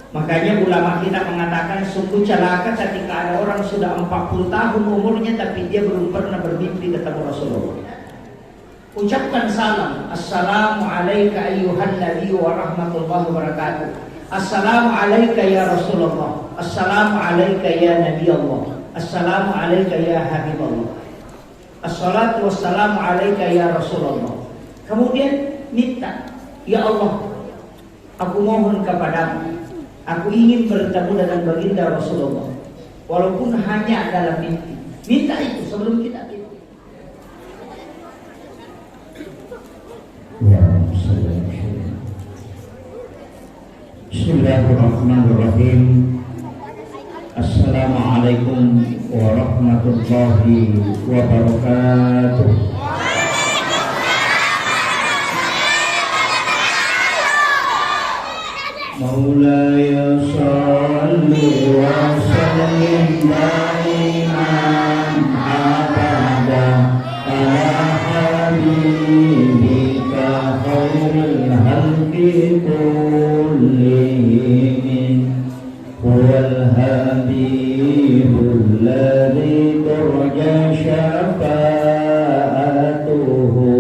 Makanya ulama kita mengatakan sungguh celaka ketika ada orang sudah 40 tahun umurnya tapi dia belum pernah bermimpi ketemu Rasulullah. Ucapkan salam. Assalamualaikum ayyuhan nabi wa rahmatullahi wa barakatuh. Assalamualaikum ya Rasulullah. Assalamualaikum ya Nabi Allah. Assalamualaikum ya Habib Allah. Assalatu wassalamu alaika ya Rasulullah. Kemudian minta, ya Allah, aku mohon kepadamu, aku ingin bertemu dengan baginda Rasulullah, walaupun hanya dalam mimpi. Minta itu sebelum kita tidur. Bismillahirrahmanirrahim. Assalamualaikum warahmatullahi wabarakatuh. Maulaya salli wa sallim daiman abada ala habibika khairil khalqi kullihim huwal habibul ladzi turja syafa'atuhu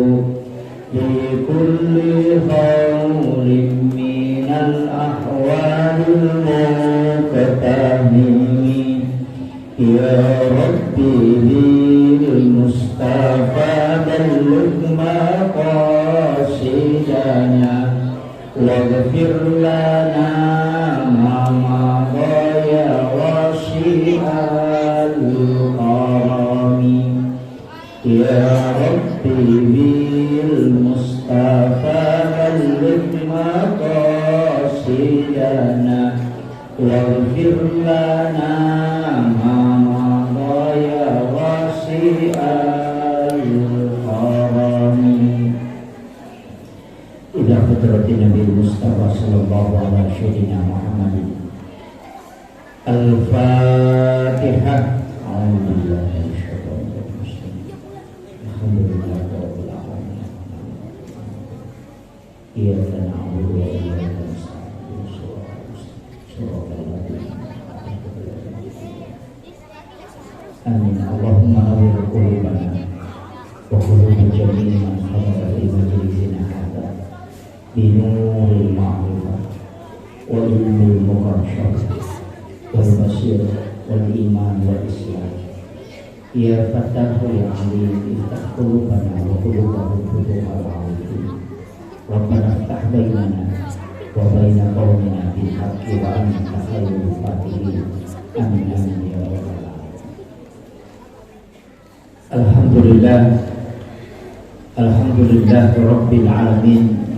li kulli khawlin al-ahwalul muqtahimi ya rabbi bil mustafa balligh maqasidana waghfir lana ma madaya wasi'al karami ya rabbi bil mustafa balligh maqasidana waghfir lana ma madaya wasi'al karami ila hadratin Nabi Mustafa sallallahu alaihi wasallam Muhammadin. Al-Fatihah. Alhamdulillah. Alhamdulillah rabbil alamin. Iyyaka na'budu wa iyyaka nasta'in. Amin. Allahumma nawwir qulubana wa quluba jami'i man hadara fi majlisina hadha bi nuril ma'rifah wa ilmil muqarrashah wal basir wal iman wal islam. Ya Fattahu ya Alim, iftah qulubana wa qulubahum futuhal arifin. Rabbana iftah bainana wa baina qaumina bil haqqi wa anta khairul fatihin. Amin amin ya rabbal alamin. Alhamdulillah, alhamdulillah rabbil alamin.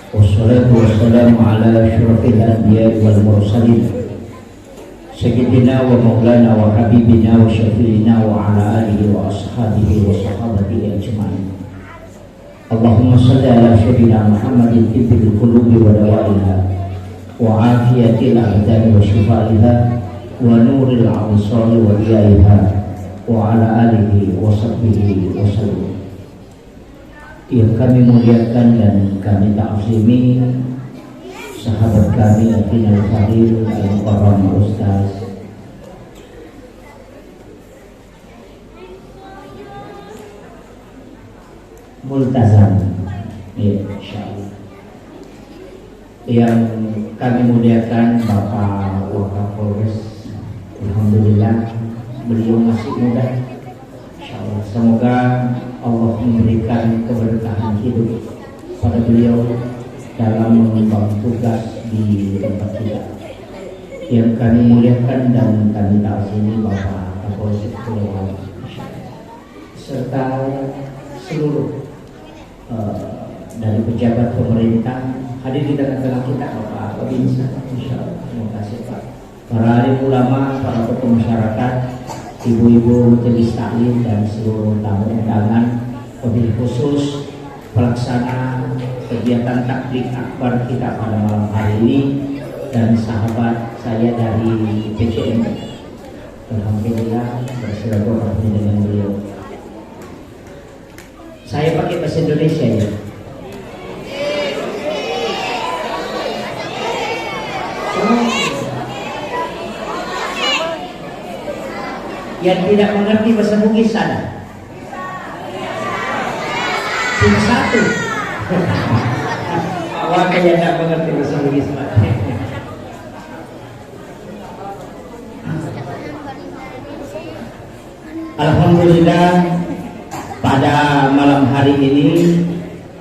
Wassalatu wassalamu ala asyrafil anbiya'i wal mursalin Sayyidina wa maulana wa habibina wa syafi'ina wa ala alihi wa ashabihi wa sahabatihi ajma'in. Allahumma salli ala sayyidina Muhammadin tibbil qulubi wa dawaiha wa afiyatil abdani wa shifaiha wa nuril absari wa diyaiha wa ala alihi wa sahbihi wa sallam. Yang kami muliakan dan kami ta'zimi sahabat kami Afinal Fadil Al-Mukarram Ustaz Multazam, ya, insyaallah. Yang kami muliakan Bapak Wakapolres, alhamdulillah beliau masih muda, insyaallah. Semoga Allah memberikan keberkahan hidup pada beliau dalam mengembang tugas di tempat kita. Yang kami muliakan dan kami ta'zimi Bapak Kapolsek Pulau serta seluruh dari pejabat pemerintah hadir di tengah-tengah kita, Bapak Babinsa, insyaallah. Terima kasih Pak. Para alim ulama, para tokoh masyarakat, ibu-ibu majelis taklim dan seluruh tamu undangan, wabil khusus pelaksana kegiatan takbir akbar kita pada malam hari ini dan sahabat saya dari PCM. Alhamdulillah bersilaturahmi dengan beliau. Saya pakai bahasa Indonesia ya. Oh, Yang tidak mengerti bahasa Bugis ada? Cuma satu. Awak yang tidak mengerti bahasa Bugis, Pak. Alhamdulillah, pada malam hari ini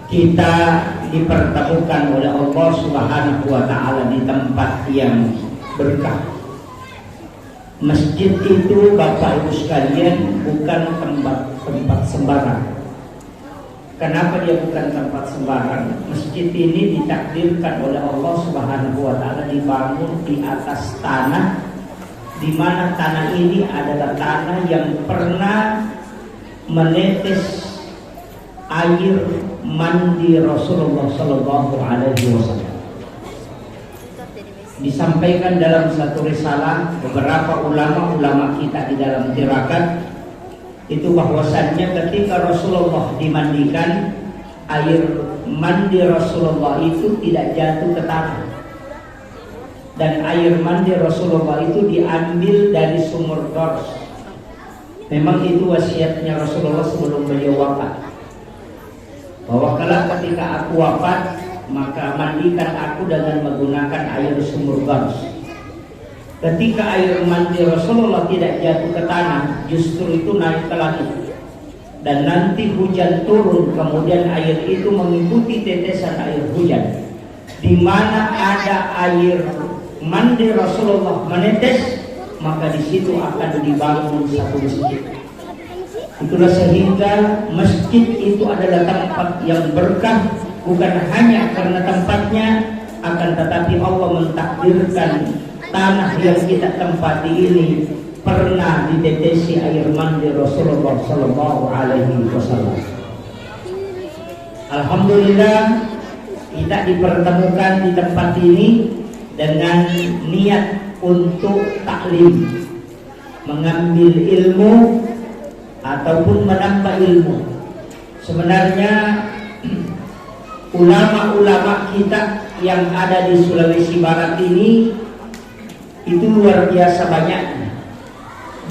kita dipertemukan oleh Allah Subhanahu wa Ta'ala di tempat yang berkah. Masjid itu, Bapak Ibu sekalian, bukan tempat sembarang. Kenapa dia bukan tempat sembarang? Masjid ini ditakdirkan oleh Allah Subhanahu wa Ta'ala dibangun di atas tanah, di mana tanah ini adalah tanah yang pernah menetes air mandi Rasulullah Sallallahu Alaihi Wasallam. Disampaikan dalam satu risalah beberapa ulama kita di dalam tirakat itu bahwasannya ketika Rasulullah dimandikan, air mandi Rasulullah itu tidak jatuh ke tanah. Dan air mandi Rasulullah itu diambil dari sumur Dors. Memang itu wasiatnya Rasulullah sebelum beliau wafat, bahwa kelak ketika aku wafat, maka mandikan aku dengan menggunakan air sumur Dors. Ketika air mandi Rasulullah tidak jatuh ke tanah, justru itu naik ke langit. Dan nanti hujan turun, kemudian air itu mengikuti tetesan air hujan. Di mana ada air mandi Rasulullah menetes, maka di situ akan dibangun satu masjid. Itulah sehingga masjid itu adalah tempat yang berkah, bukan hanya karena tempatnya, akan tetapi Allah mentakdirkan tanah yang kita tempati ini pernah ditetesi air mandi Rasulullah Sallallahu Alaihi Wasallam. Alhamdulillah, kita dipertemukan di tempat ini dengan niat untuk taklim, mengambil ilmu ataupun menambah ilmu. Sebenarnya ulama-ulama kita yang ada di Sulawesi Barat ini itu luar biasa banyaknya,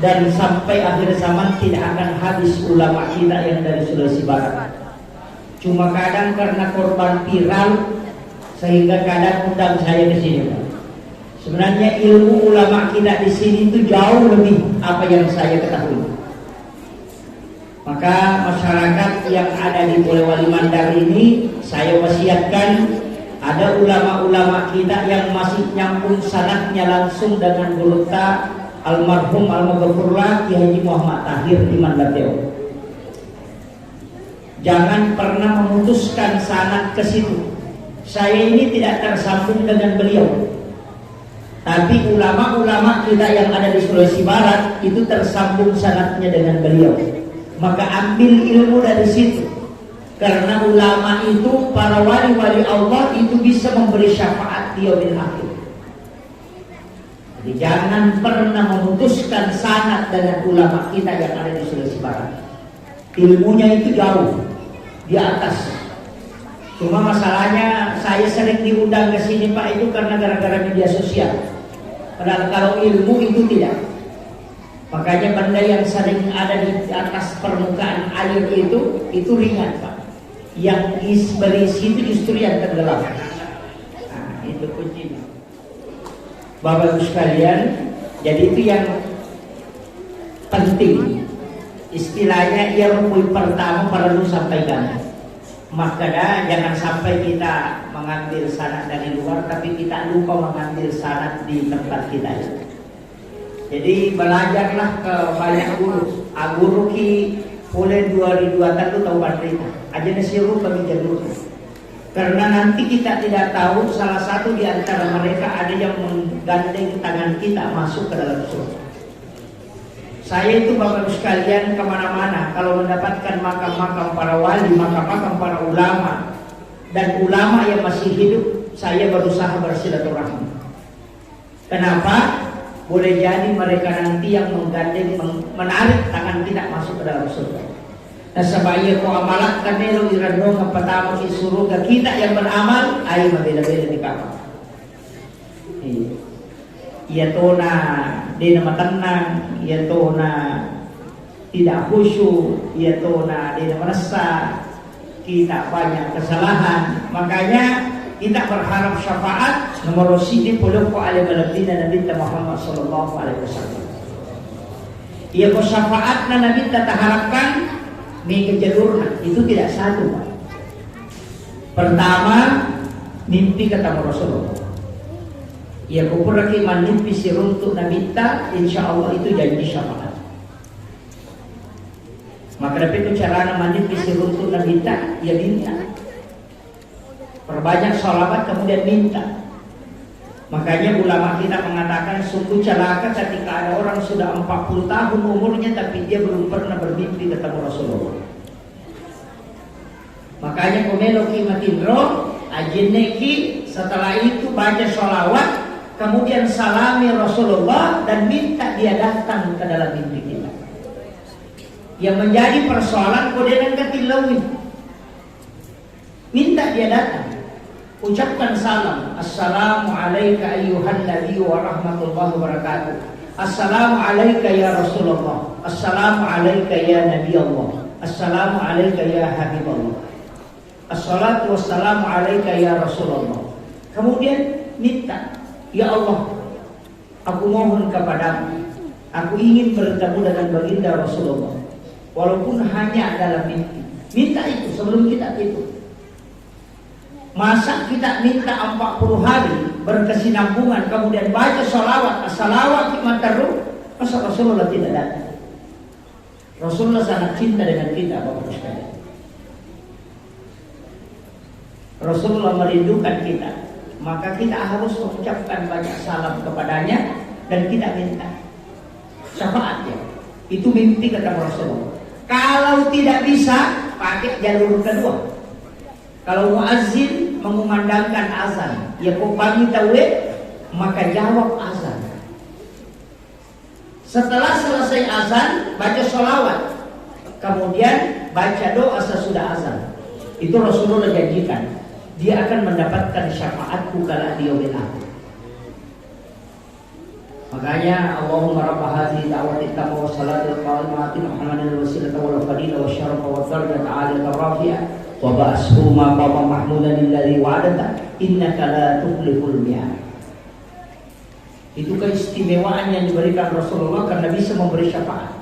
dan sampai akhir zaman tidak akan habis ulama kita yang dari Sulawesi Barat. Cuma kadang karena korban viral sehingga kadang undang saya ke sini. Sebenarnya ilmu ulama kita di sini itu jauh lebih apa yang saya ketahui. Maka masyarakat yang ada di Polewali Mandar ini, saya wasiatkan ada ulama-ulama kita yang masih nyambung sanadnya langsung dengan gurunda almarhum almarhumullah Ki Haji Muhammad Tahir di Mandateo. Jangan pernah memutuskan sanad ke situ. Saya ini tidak tersambung dengan beliau, tapi ulama-ulama kita yang ada di Sulawesi Barat itu tersambung sanadnya dengan beliau. Maka ambil ilmu dari situ, karena ulama itu, para wali-wali Allah itu bisa memberi syafaat di yaumil akhir. Jadi jangan pernah memutuskan sanad dengan ulama kita yang ada di Sulawesi Barat. Ilmunya itu jauh di atas. Cuma masalahnya saya sering diundang ke sini Pak itu karena gara-gara media sosial. Padahal kalau ilmu itu tidak. Makanya benda yang sering ada di atas permukaan air itu ringan Pak. Yang berisi itu justru yang tenggelam. Nah, itu kuncinya. Bapak Ibu sekalian, jadi itu yang penting. Istilahnya ia rukun pertama perlu sampaikan. Maka jangan sampai kita mengambil sanad dari luar, tapi kita lupa mengambil sanad di tempat kita. Jadi belajarlah ke banyak guru. Guru ki boleh 2002 tu tahu berita. Aja nasiru bagi jalur. Karena nanti kita tidak tahu, salah satu di antara mereka ada yang menggandeng tangan kita masuk ke dalam surga. Saya itu Bapak Ibu sekalian kemana-mana, kalau mendapatkan makam-makam para wali, makam-makam para ulama, dan ulama yang masih hidup, saya berusaha bersilaturahmi. Kenapa? Boleh jadi mereka nanti yang menggandeng, menarik tangan kita masuk ke dalam surga. Nah sebaya ko amalat kanelo irano ng patama ki surga kita yang beramal ay mabila-bila di kapal. Iya to na dia nama tenang, ia tu na tidak khusyuk, ia tu na dia merasa kita banyak kesalahan. Makanya kita berharap syafaat nomor sini puluh alaihi Nabi Muhammad sallallahu alaihi wasallam. Ia ko syafaat na Nabi kita harapkan ni kejalurna itu tidak satu, Pak. Pertama, mimpi ketemu Rasulullah. Ia ko pergi mimpi siruntuk Nabi kita, insyaallah itu janji syafaat. Maka dapat itu cara mimpi siruntuk Nabi kita, ia minta. Perbanyak sholawat kemudian minta. Makanya ulama kita mengatakan sungguh celaka ketika ada orang sudah 40 tahun umurnya tapi dia belum pernah bermimpi ketemu Rasulullah. Makanya komelo kimatindro ajineki setelah itu baca sholawat kemudian salami Rasulullah dan minta dia datang ke dalam mimpi kita. Yang menjadi persoalan kodenan ketilawi. Minta dia datang. Ucapkan salam. Assalamualaikum ayyuhan nabi wa rahmatullahi wabarakatuh. Assalamualaikum ya Rasulullah. Assalamualaikum ya Nabi Allah. Assalamualaikum ya Habibullah. Assalatu wassalamu alaika ya Rasulullah. Kemudian minta, ya Allah, aku mohon kepadamu, aku ingin bertemu dengan baginda Rasulullah, walaupun hanya dalam mimpi. Minta itu sebelum kita tidur. Masa kita minta 40 hari berkesinambungan kemudian baca sholawat, as-salawat mataru, masa Rasulullah tidak datang? Rasulullah sangat cinta dengan kita, Bapak sekalian. Rasulullah merindukan kita, maka kita harus mengucapkan banyak salam kepadanya dan kita minta syafaatnya. Itu mimpi kata Rasulullah. Kalau tidak bisa, pakai jalur kedua. Kalau muazzin mengumandangkan azan, ya kok pagi tauhid, maka jawab azan. Setelah selesai azan, baca sholawat, kemudian baca doa sesudah azan. Itu Rasulullah janjikan. Dia akan mendapatkan syafaatku kala di yaumil akhir. Makanya Allahumma rabb hadhihi da'wati tamma wa salatil qa'imati Muhammadin wasilata wal fadila wa syarafa wa darajata 'aliyata rafi'ah wa ba'ashu maqama mahmudan alladhi wa'adata innaka la tukhliful mi'ad. Itu keistimewaan yang diberikan Rasulullah karena bisa memberi syafaat.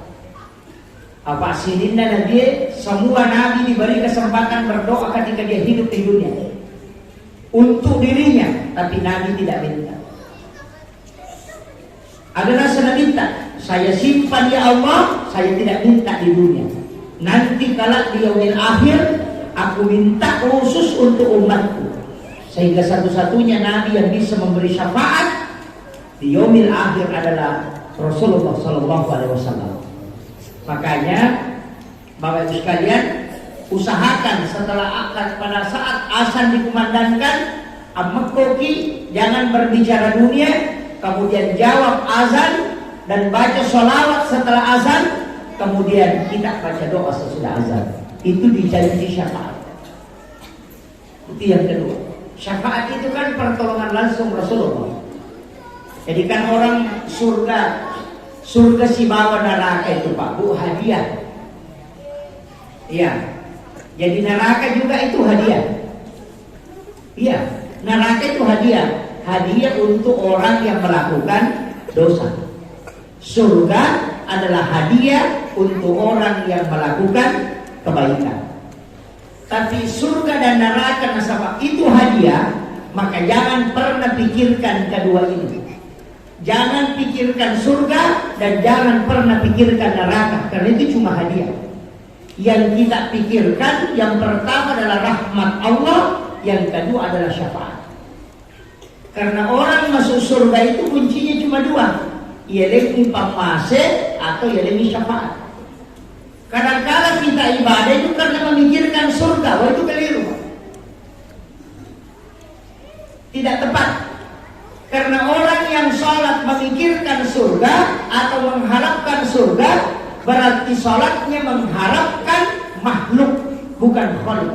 Apa sinina Nabi, semua Nabi diberi kesempatan berdoa ketika dia hidup di dunia untuk dirinya, tapi Nabi tidak minta. Ada rasa minta, saya simpan ya Allah, saya tidak minta di dunia. Nanti kala di yaumil akhir, aku minta khusus untuk umatku. Sehingga satu-satunya Nabi yang bisa memberi syafaat di yaumil akhir adalah Rasulullah Sallallahu Alaihi Wasallam. Makanya Bapak Ibu sekalian, usahakan setelah akad pada saat azan dikumandangkan, ammekoki jangan berbicara dunia, kemudian jawab azan dan baca sholawat setelah azan, kemudian kita baca doa sesudah azan. Itu dijanji syafaat. Itu yang kedua. Syafaat itu kan pertolongan langsung Rasulullah. Jadi kan orang surga si bawah neraka itu Pak Bu hadiah. Iya. Jadi neraka juga itu hadiah. Iya, neraka itu hadiah. Hadiah untuk orang yang melakukan dosa. Surga adalah hadiah untuk orang yang melakukan kebaikan. Tapi surga dan neraka nasabah itu hadiah, maka jangan pernah pikirkan kedua ini. Jangan pikirkan surga dan jangan pernah pikirkan neraka, karena itu cuma hadiah. Yang kita pikirkan yang pertama adalah rahmat Allah, yang kedua adalah syafaat. Karena orang masuk surga itu kuncinya cuma dua, yaitu pamase atau yaitu syafaat. Kadang-kadang kita ibadah itu karena memikirkan surga, wah itu keliru. Tidak tepat. Karena orang yang sholat memikirkan surga atau mengharapkan surga, berarti sholatnya mengharapkan makhluk, bukan khalik.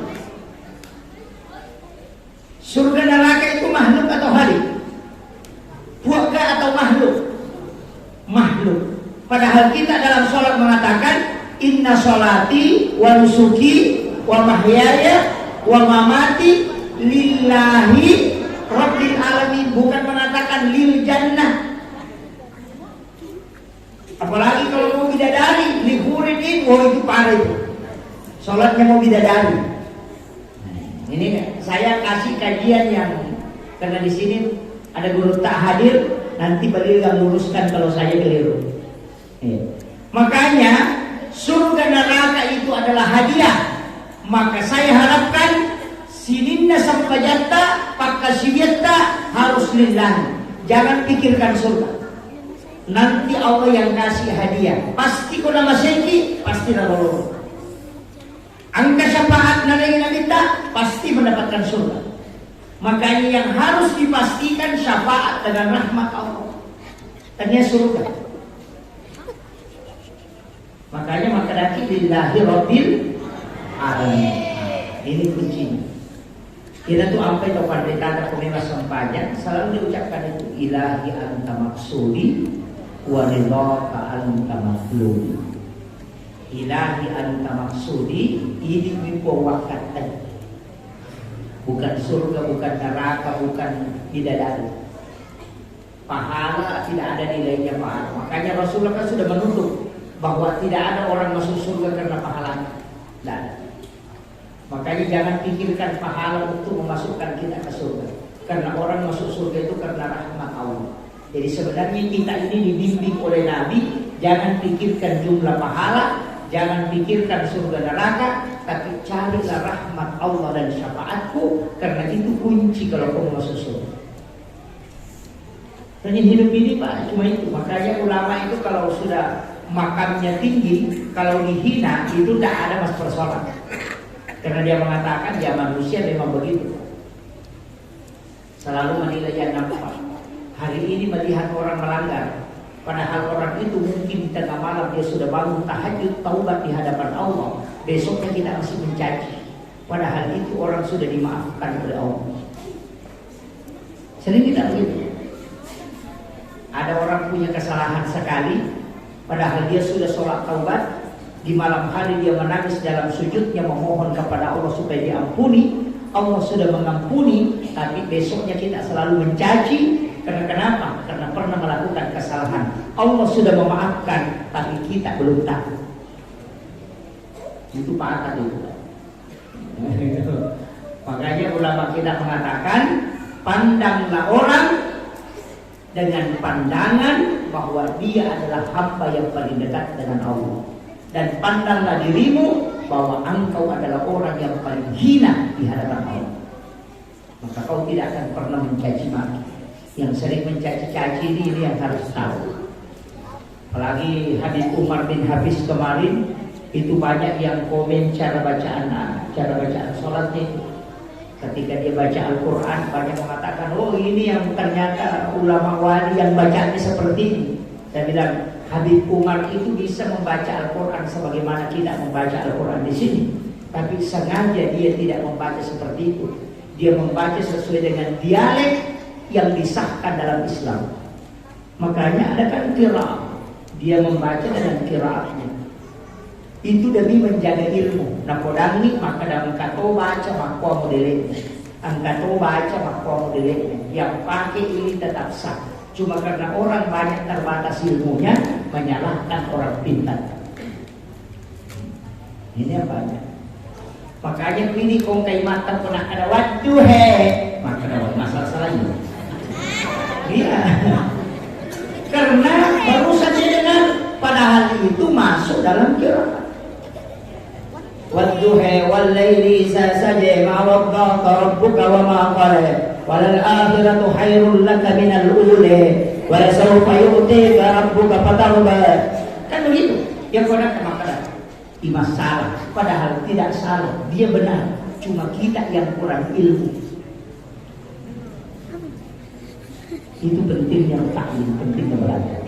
Surga neraka itu makhluk atau khalik? Buaka atau makhluk? Padahal kita dalam sholat mengatakan inna sholati wa nusuki wa mahyaya wa mamati lillahi rabbil alamin, bukan mengatakan lil jannah. Apalagi kalau mau bidadari lihurin, itu parah itu. Sholatnya mau bidadari. Ini saya kasih kajian yang, karena di sini ada guru tak hadir, nanti beliau yang luruskan kalau saya keliru. Makanya surga neraka itu adalah hadiah. Maka saya harapkan sininna sampajatta pakasiyatta harus lillahi. Jangan pikirkan surga. Nanti Allah yang kasih hadiah. Pasti kau nama seki, pasti nama Allah. Angka syafaat nalai kita pasti mendapatkan surga. Makanya yang harus dipastikan syafaat dengan rahmat Allah. Tanya surga. Makanya maka lillahi rabbil alamin. Ini kuncinya. Kita tuh sampai ke pandai kata pembebasan pajak selalu diucapkan itu ilahi anta maksudi wa ridhaka anta matlub. Ilahi anta maksudi, ini mimpi wakatan. Bukan surga, bukan neraka, bukan bidadari. Pahala tidak ada nilainya pahala. Makanya Rasulullah kan sudah menutup bahwa tidak ada orang masuk surga karena pahalanya. Tidak. Makanya jangan pikirkan pahala untuk memasukkan kita ke surga. Karena orang masuk surga itu karena rahmat Allah. Jadi sebenarnya kita ini dibimbing oleh Nabi, jangan pikirkan jumlah pahala, jangan pikirkan surga neraka, tapi carilah rahmat Allah dan syafaatku, karena itu kunci kalau kamu masuk surga. Dan hidup ini Pak, cuma itu. Makanya ulama itu kalau sudah makamnya tinggi, kalau dihina itu tidak ada mas persoalan. Karena dia mengatakan ya manusia memang begitu. Selalu menilai yang nampak. Hari ini melihat orang melanggar, padahal orang itu mungkin di tengah malam dia sudah bangun tahajud taubat di hadapan Allah. Besoknya kita masih mencaci. Padahal itu orang sudah dimaafkan oleh Allah. Sering kita begitu. Ada orang punya kesalahan sekali, padahal dia sudah sholat taubat. Di malam hari dia menangis dalam sujudnya memohon kepada Allah supaya diampuni. Allah sudah mengampuni, tapi besoknya kita selalu mencaci. Karena kenapa? Karena pernah melakukan kesalahan. Allah sudah memaafkan, tapi kita belum tahu. Itu patah itu. Makanya ulama kita mengatakan, pandanglah orang dengan pandangan bahwa dia adalah hamba yang paling dekat dengan Allah. Dan pandanglah dirimu bahwa engkau adalah orang yang paling hina di hadapan Allah. Maka kau tidak akan pernah mencaci maki. Yang sering mencaci-caci ini yang harus tahu. Apalagi Habib Umar bin Hafiz kemarin, itu banyak yang komen cara bacaan sholatnya itu. Ketika dia baca Al-Quran, banyak mengatakan, oh ini yang ternyata ulama wali yang bacanya seperti ini. Saya bilang, Habib Umar itu bisa membaca Al-Quran sebagaimana kita membaca Al-Quran di sini. Tapi sengaja dia tidak membaca seperti itu. Dia membaca sesuai dengan dialek yang disahkan dalam Islam. Makanya ada kan qiraat. Dia membaca dengan qiraatnya. Itu demi menjaga ilmu. Nakodangi maka dalam kato baca makwa modelnya. Angkato baca makwa modelnya. Yang pakai ini tetap sah. Cuma karena orang banyak terbatas ilmunya, menyalahkan orang pintar. Ini apa ya? Makanya ini kongkai mata pernah ada waktu maka ada masalah ini. Iya. Karena baru saja dengar, padahal itu masuk dalam qiraat. Wadduha wal laili sasaja ma waddaka rabbuka wa ma qala walal akhiratu khairul laka minal ula wa sawfa yu'tika rabbuka fatarda. Kan begitu. Yang kena makanan. Imas salah, padahal tidak salah. Dia benar. Cuma kita yang kurang ilmu. Itu pentingnya taklim, pentingnya belajar.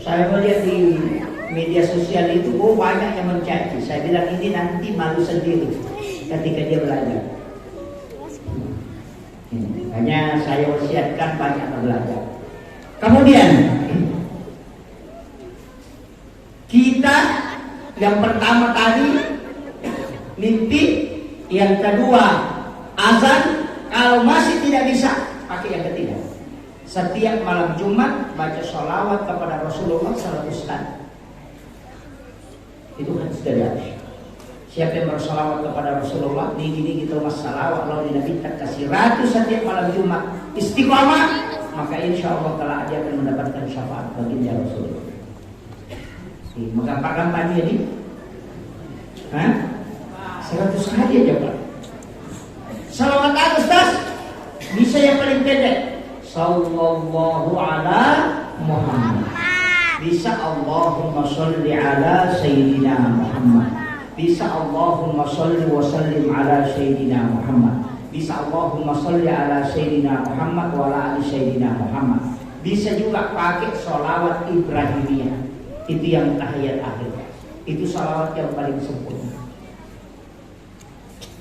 Saya melihat di media sosial itu, oh banyak yang mencaci. Saya bilang ini nanti malu sendiri ketika dia belajar. Hanya saya wasiatkan banyak belajar. Kemudian Yang pertama tadi mimpi, yang kedua azan. Kalau masih tidak bisa, pakai yang ketiga. Setiap malam Jumat baca sholawat kepada Rasulullah 100 kali. Itu kan sudah. Siapa yang bersolawat kepada Rasulullah, ini kita mas salawat lalu Nabi tak kasih ratus setiap malam Jumat istiqamah, maka insya Allah telah dia akan mendapatkan syafaat baginda Rasulullah. Menggampang-gampang dia nih, 100 kali aja Pak. Salawat apa Ustaz? Bisa yang paling pendek. Sallallahu ala Muhammad. Bisa Allahumma sholli ala Sayyidina Muhammad. Bisa Allahumma sholli wa sallim ala Sayyidina Muhammad. Bisa Allahumma sholli ala Sayyidina Muhammad wa ala ali Sayyidina Muhammad. Bisa juga pakai sholawat Ibrahimiyah. Itu yang tahiyat akhir. Itu sholawat yang paling sempurna.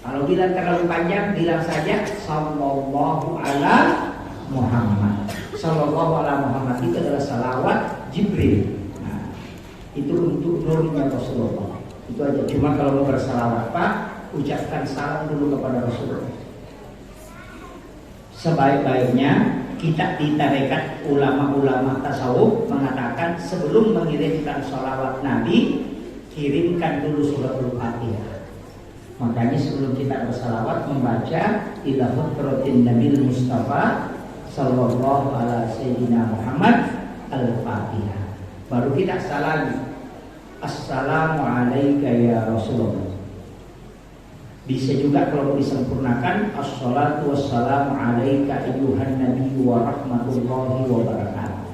Kalau bilang terlalu panjang, bilang saja Sallallahu ala Muhammad. Sallallahu ala Muhammad itu adalah salawat Jibril. Nah, itu untuk nurnya Rasulullah. Itu aja. Cuma kalau mau bersalawat Pak, ucapkan salam dulu kepada Rasulullah. Sebaik-baiknya kita di tarekat ulama-ulama tasawuf mengatakan sebelum mengirimkan salawat Nabi, kirimkan dulu suratul Fatihah. Makanya sebelum kita bersalawat membaca ila hadratin Nabil Mustafa sallallahu ala sayyidina Muhammad al-Fatihah. Baru kita salami. Assalamualaikum ya Rasulullah. Bisa juga kalau disempurnakan assalatu wassalamu alaika ayyuhan nabiyyu wa rahmatullahi wa barakatuh.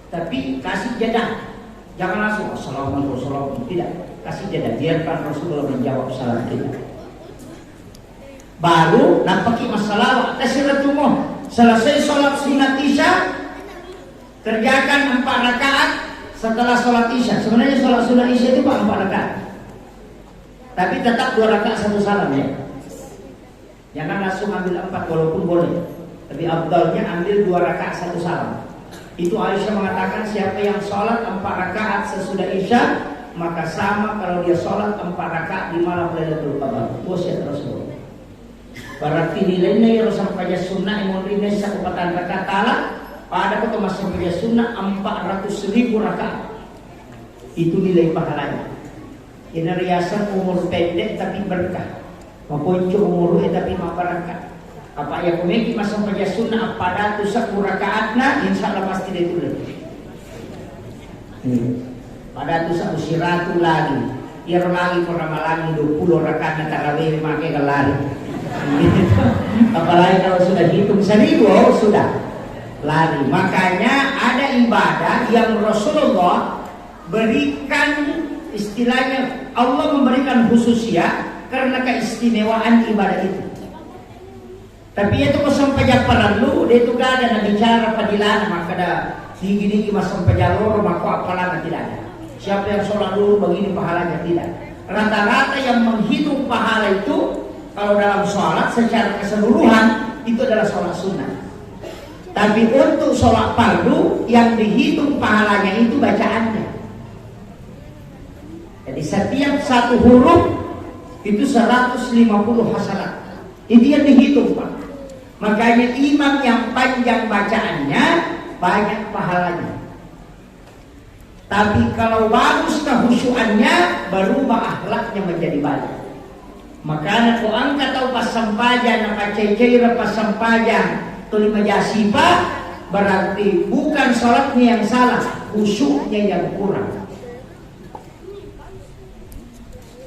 Tapi kasih jeda. Jangan langsung assalamualaikum warahmatullahi. Tidak, kasih jeda. Biarkan Rasulullah menjawab salam kita. Baru nampaki masalah tasiratumah. Selesai sholat sunat isya, kerjakan 4 rakaat setelah sholat isya. Sebenarnya sholat sunat isya itu 4 rakaat. Tapi tetap 2 rakaat 1 salam ya. Jangan langsung ambil 4 walaupun boleh. Tapi abdalnya ambil 2 rakaat 1 salam. Itu Aisyah mengatakan siapa yang sholat 4 rakaat sesudah isya, maka sama kalau dia sholat 4 rakaat di malam Lailatul Qadar. Wasiat Rasulullah. Berarti nilainya yang sampai sunnah yang ini sakupatan rakaat taala. Pada kota masuk kerja sunnah 400.000 rakaat. Itu nilai pahalanya. Ini riasan umur pendek tapi berkah. Maponco umur tapi mabaraka. Apa yang kumeki masuk kerja sunnah pada tu 10 rakaatna insya Allah pasti dia tulis. Pada tu 1 siratu lagi. Ia lagi pernah lagi 20 rakaat tarawih makai lari. Apalagi kalau sudah hitung 1000 sudah lari. Makanya ada ibadah yang Rasulullah berikan, istilahnya Allah memberikan khususnya karena keistimewaan ibadah itu. Tapi itu sampai perlu dia itu gak ada bicara padilan maka ada tinggi-tinggi masuk pejalur maka apalah tidak ada. Siapa yang sholat dulu begini pahalanya tidak. Rata-rata yang menghitung pahala itu kalau dalam sholat secara keseluruhan itu adalah sholat sunnah. Tapi untuk sholat fardu yang dihitung pahalanya itu bacaannya. Jadi setiap 1 huruf itu 150 hasanat. Itu yang dihitung Pak. Makanya imam yang panjang bacaannya banyak pahalanya. Tapi kalau bagus kehusyuannya berubah akhlaknya menjadi baik. Makanya kau angkat tahu pas sampajan apa ceceir pas sampajan tulima jasipa berarti bukan sholatnya yang salah, khusyuknya yang kurang.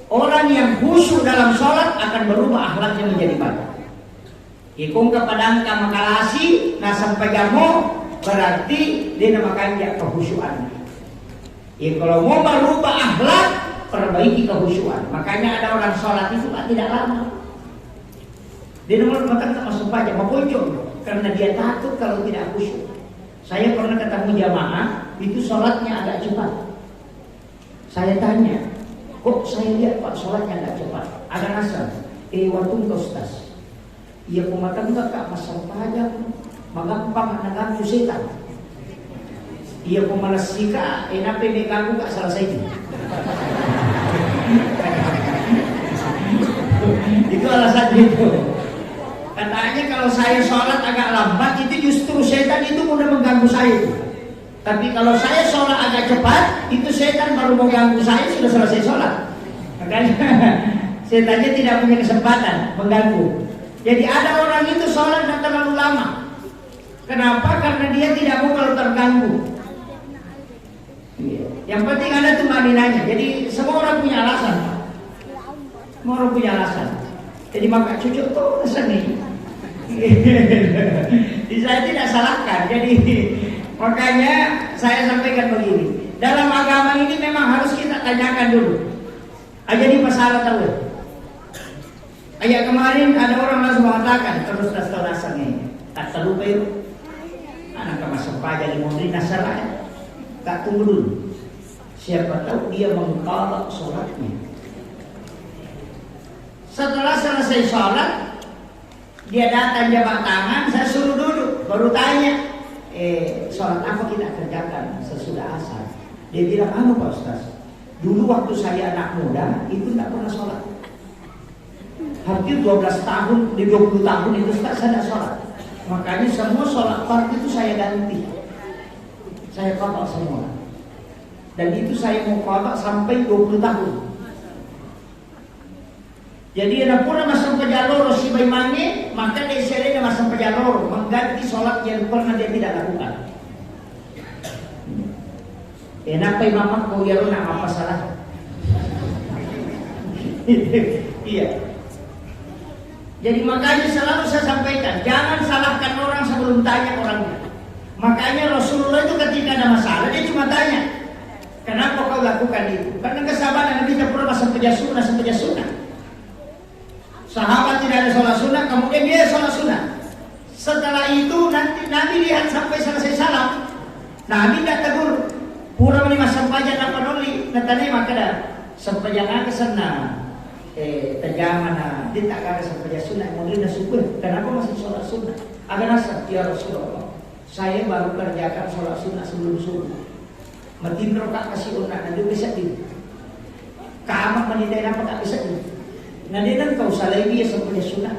Orang yang khusyuk dalam sholat akan berubah akhlaknya menjadi baik. Ikung kepada angka makalasi nasam pejamo berarti dia namakan dia kehusyuan. Ya kalau mau merubah akhlak perbaiki kehusyuan. Makanya ada orang sholat itu tidak lama. Dia nomor makan tak masuk pajak muncul karena dia takut kalau tidak khusyuk. Saya pernah ketemu jamaah itu sholatnya agak cepat. Saya tanya, kok saya lihat Pak sholatnya agak cepat? Ada nasab. Waktu ke Ustaz. Ia pematan enggak kak masuk pajak. Magampang nagam setan. Iya pemalas sika, enak may ganggu gak selesai itu. Itu alasannya itu. Katanya kalau saya sholat agak lambat itu justru setan itu udah mengganggu saya itu. Tapi kalau saya sholat agak cepat, itu setan baru mau ganggu saya sudah selesai sholat. Makanya setannya tidak punya kesempatan mengganggu. Jadi ada orang itu sholat dan terlalu lama. Kenapa? Karena dia tidak mau kalau terganggu. Yang penting ada tuh madinanya. Jadi semua orang punya alasan. Semua orang punya alasan. Jadi maka cucu tuh seni. Saya tidak salahkan. Jadi makanya saya sampaikan begini. Dalam agama ini memang harus kita tanyakan dulu. Jadi masalah tahu. Ayat kemarin ada orang langsung mengatakan terus dasar-dasarnya. Tak terlupa itu. Anak kemasuk pajak di Mondri Nasaraya. Tak tunggu dulu. Siapa tahu dia mengqadha sholatnya. Setelah selesai sholat, dia datang jabat tangan, saya suruh duduk, baru tanya, sholat apa kita kerjakan sesudah asar? Dia bilang, anu Pak Ustaz, dulu waktu saya anak muda itu tidak pernah sholat. Hampir 12 tahun, di 20 tahun itu Ustaz saya tidak sholat. Makanya semua sholat fardu itu saya ganti. Saya qadha semua. Dan itu saya mau qadha sampai 20 tahun. Jadi ada pura masang pejaloro si baimane, maka dia serena masang pejaloro mengganti sholat yang pernah dia tidak lakukan. Enak imam kau ya nak apa salah? Iya. Jadi makanya selalu saya sampaikan, jangan salahkan orang sebelum tanya orangnya. Makanya Rasulullah itu ketika ada masalah dia cuma tanya, kenapa kau lakukan itu? Karena kesabaran Nabi tidak pernah sampai sunnah. Sahabat tidak ada sholat sunnah, kemudian dia sholat sunnah. Setelah itu nanti Nabi lihat sampai selesai salam. Nabi tidak tegur. Pura ini masam pajak apa doli? Nanti maka dah sampaian ke sana. Terjamana, dia tak ada sampai sunnah. Kemudian syukur. Kenapa masih sholat sunnah? Ada nasihat ya Rasulullah. Saya baru kerjakan sholat sunnah sebelum subuh. Matiin rokat kasih unak nanti bisa di. Kamu menilai apa tak bisa di. Nanti kan kau salah dia sampai sunnah.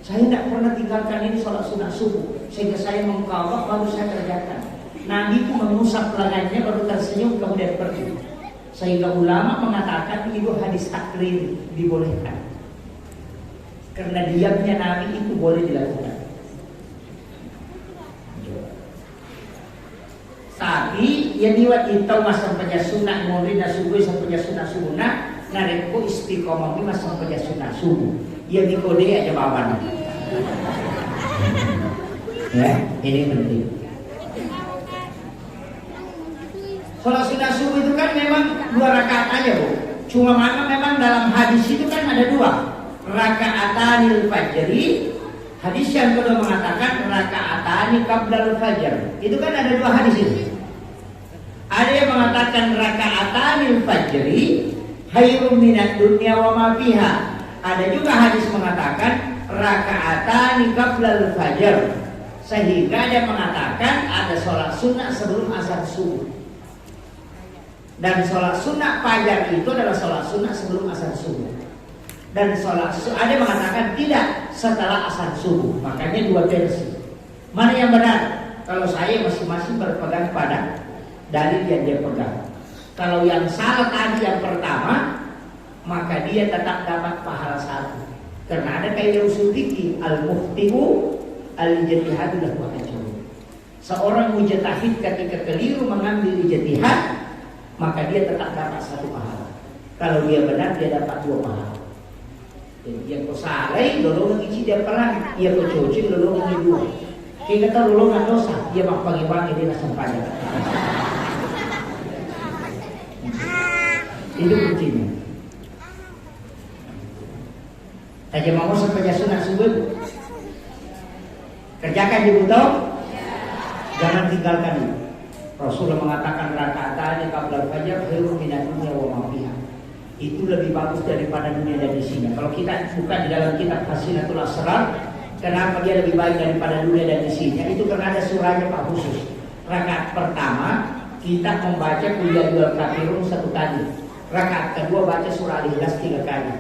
Saya tidak pernah tinggalkan ini sholat sunnah subuh. Sehingga saya mengkawal baru saya kerjakan. Nabi itu mengusap lengannya baru tersenyum kemudian pergi. Sehingga ulama mengatakan itu hadis takrir dibolehkan. Karena diamnya Nabi itu boleh dilakukan. Tapi yang diwat itu masa sampai sunnah mulai subuh sampai sunnah narekku istiqomah ini masa sampai sunnah subuh. Ya di kode aja bawaannya. Ya, ini penting. Sholat sunnah subuh itu kan memang 2 rakaat aja Bu. Cuma mana memang dalam hadis itu kan ada 2 rakaatanil fajri. Hadis yang kedua mengatakan rakaatani qablal fajar. Itu kan ada 2 hadis itu. Ada yang mengatakan rakaatanil fajri khairun minad dunya wa ma fiha. Ada juga hadis mengatakan rakaatani qablal fajar. Sehingga dia mengatakan ada sholat sunnah sebelum azan subuh. Dan sholat sunnah fajar itu adalah sholat sunnah sebelum azan subuh. Dan sholat ada yang mengatakan tidak setelah azan subuh. Makanya 2 versi. Mana yang benar? Kalau saya masing-masing berpegang pada dalil yang dia pegang. Kalau yang salah tadi yang pertama, maka dia tetap dapat pahala 1. Karena ada kaidah usul fikih al-mukhti'u al-ijtihadu lahu ajrun. Seorang mujtahid ketika keliru mengambil ijtihad, maka dia tetap dapat 1 pahala. Kalau dia benar dia dapat 2 pahala. Jadi yang kau salah, lolongan isi dia perang, dia kau cuci lolongan 2. Kita kata lolongan dosa, dia mak pagi-pagi dia nak sampaikan. Itu kuncinya. Saja mau sampai sunnah subuh. Kerjakan di butuh. Jangan tinggalkan itu. Rasulullah mengatakan rakaatani qabla fajar khairun minad dunya wa ma fiha. Itu lebih bagus daripada dunia dan isinya. Kalau kita buka di dalam kitab Hasinatul Asrar, kenapa dia lebih baik daripada dunia dan isinya? Itu karena ada surahnya Pak khusus. Rakaat pertama kita membaca Qul ya ayyuhal kafirun 1 kali. Rakaat kedua baca surah Al-Ikhlas 3 kali.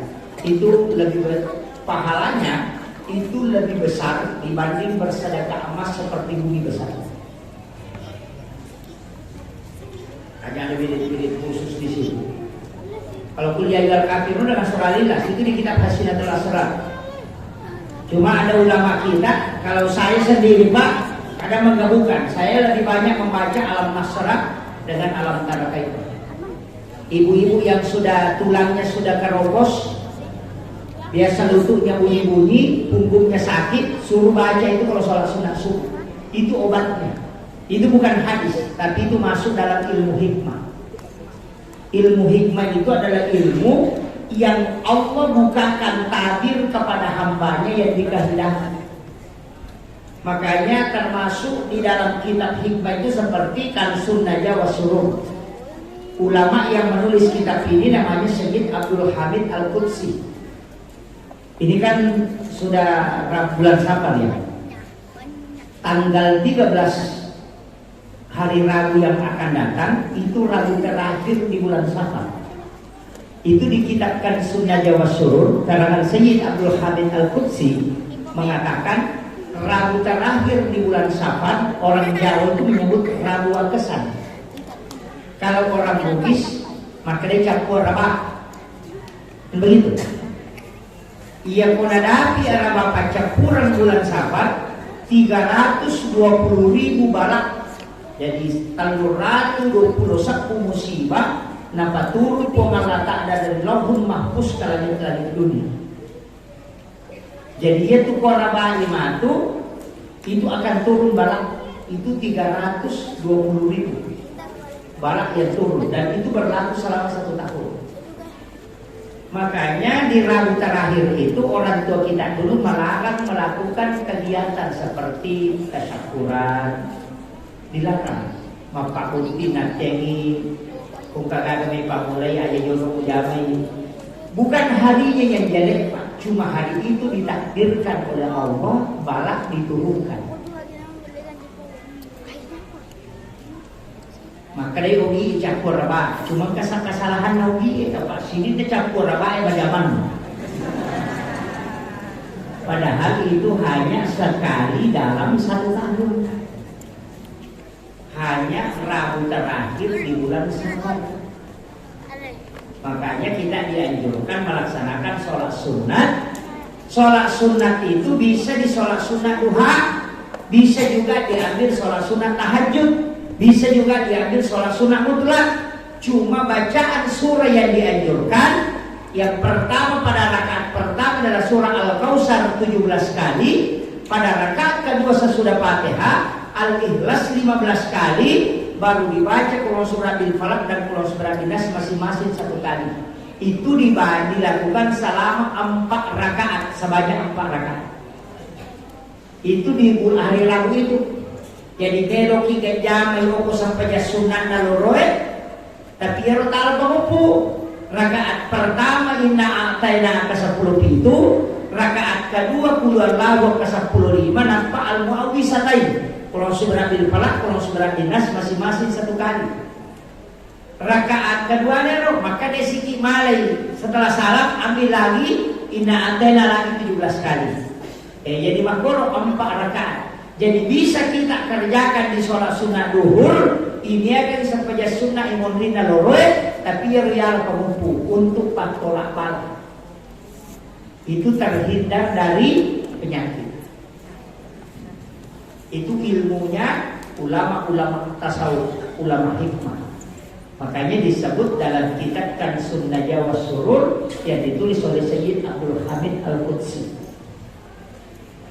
Itu lebih pahalanya itu lebih besar dibanding bersedekah emas seperti bumi besar. Hanya ada bidik-bidik khusus di situ. Kalau Qul ya ayyuhal kafirun dengan surah Al-Ikhlas itu di kitab Hasinatul Asrar. Cuma ada ulama kita, kalau saya sendiri Pak, ada menggabungkan. Saya lebih banyak membaca alam nasrah dengan alam tarakait. Ibu-ibu yang sudah tulangnya sudah keropos, biasa lututnya bunyi-bunyi, punggungnya sakit, suruh baca itu kalau sholat sunat subuh. Itu obatnya. Itu bukan hadis, tapi itu masuk dalam ilmu hikmah. Ilmu hikmah itu adalah ilmu yang Allah bukakan tabir kepada hambanya yang dikehendaki. Makanya termasuk di dalam kitab hikmah itu seperti Kanzun Najah wa Surur. Ulama yang menulis kitab ini namanya Syekh Abdul Hamid Al-Qudsi. Ini kan sudah bulan Safar ya. Tanggal 13 hari Rabu yang akan datang itu Rabu terakhir di bulan Safar. Itu di kitab Kanzun Najah wa Surur karangan Syekh Abdul Hamid Al-Qudsi mengatakan Rabu terakhir di bulan Safar, orang Jawa itu menyebut Rabu Wakesan. Kalau orang Bugis, maka dia campur rabah. Begitu. Ia pun ada rabah campuran bulan Safar 320.000 balak. Jadi talur ratu 21 musibah napa turun pengalata ada dari Lauhul Mahfuz ke langit-langit dunia. Jadi itu korabah imatu itu akan turun balak itu 320.000 balak yang turun dan itu berlaku selama 1 tahun. Makanya di Rabu terakhir itu orang tua kita dulu melarang melakukan kegiatan seperti tasyakuran, dilarang. Maka uti natengi, kagami pamulai aja jono ujamai. Bukan harinya yang jelek Pak, cuma hari itu ditakdirkan oleh Allah balak diturunkan. Maka dia ugi campur rabah, cuma kesalahan ugi Pak, sini dia campur rabah ya zaman. Padahal itu hanya sekali dalam 1 tahun. Hanya Rabu terakhir di bulan Safar. Makanya kita dianjurkan melaksanakan sholat sunat. Sholat sunat itu bisa di sholat sunat duha, bisa juga diambil sholat sunat tahajud, bisa juga diambil sholat sunat mutlak. Cuma bacaan surah yang dianjurkan, yang pertama pada rakaat pertama adalah surah Al-Kautsar 17 kali, pada rakaat kedua sesudah Fatihah Al-Ikhlas 15 kali, baru dibaca Qul Surabil Falaq dan Qul Surabil Nas masing-masing 1 kali. Itu dilakukan selama 4 rakaat, sebanyak 4 rakaat. Itu di hari Rabu itu. Jadi kalau kita jam ayoko sampai sunat naloroe, tapi ya rotal pengupu. Rakaat pertama inna a'tayna ke 10 pintu, rakaat kedua puluhan lawa ke 10 nampak al-mu'awwisatain. Kalau Surabil Falaq, kalau Surabil Nas masing-masing 1 kali. Rakaat keduanya maka dia sikit malai. Setelah salam ambil lagi inna a'tayna lagi 17 kali. Jadi makro 4 rakaat. Jadi bisa kita kerjakan di sholat sunat duhur. Ini akan sampai sunnah imunrina loroe, tapi real pemumpu untuk patolak bala. Itu terhindar dari penyakit. Itu ilmunya ulama-ulama tasawuf, ulama hikmah. Makanya disebut dalam kitab Kanzun Najah wa Surur yang ditulis oleh Syekh Abdul Hamid Al-Qudsi.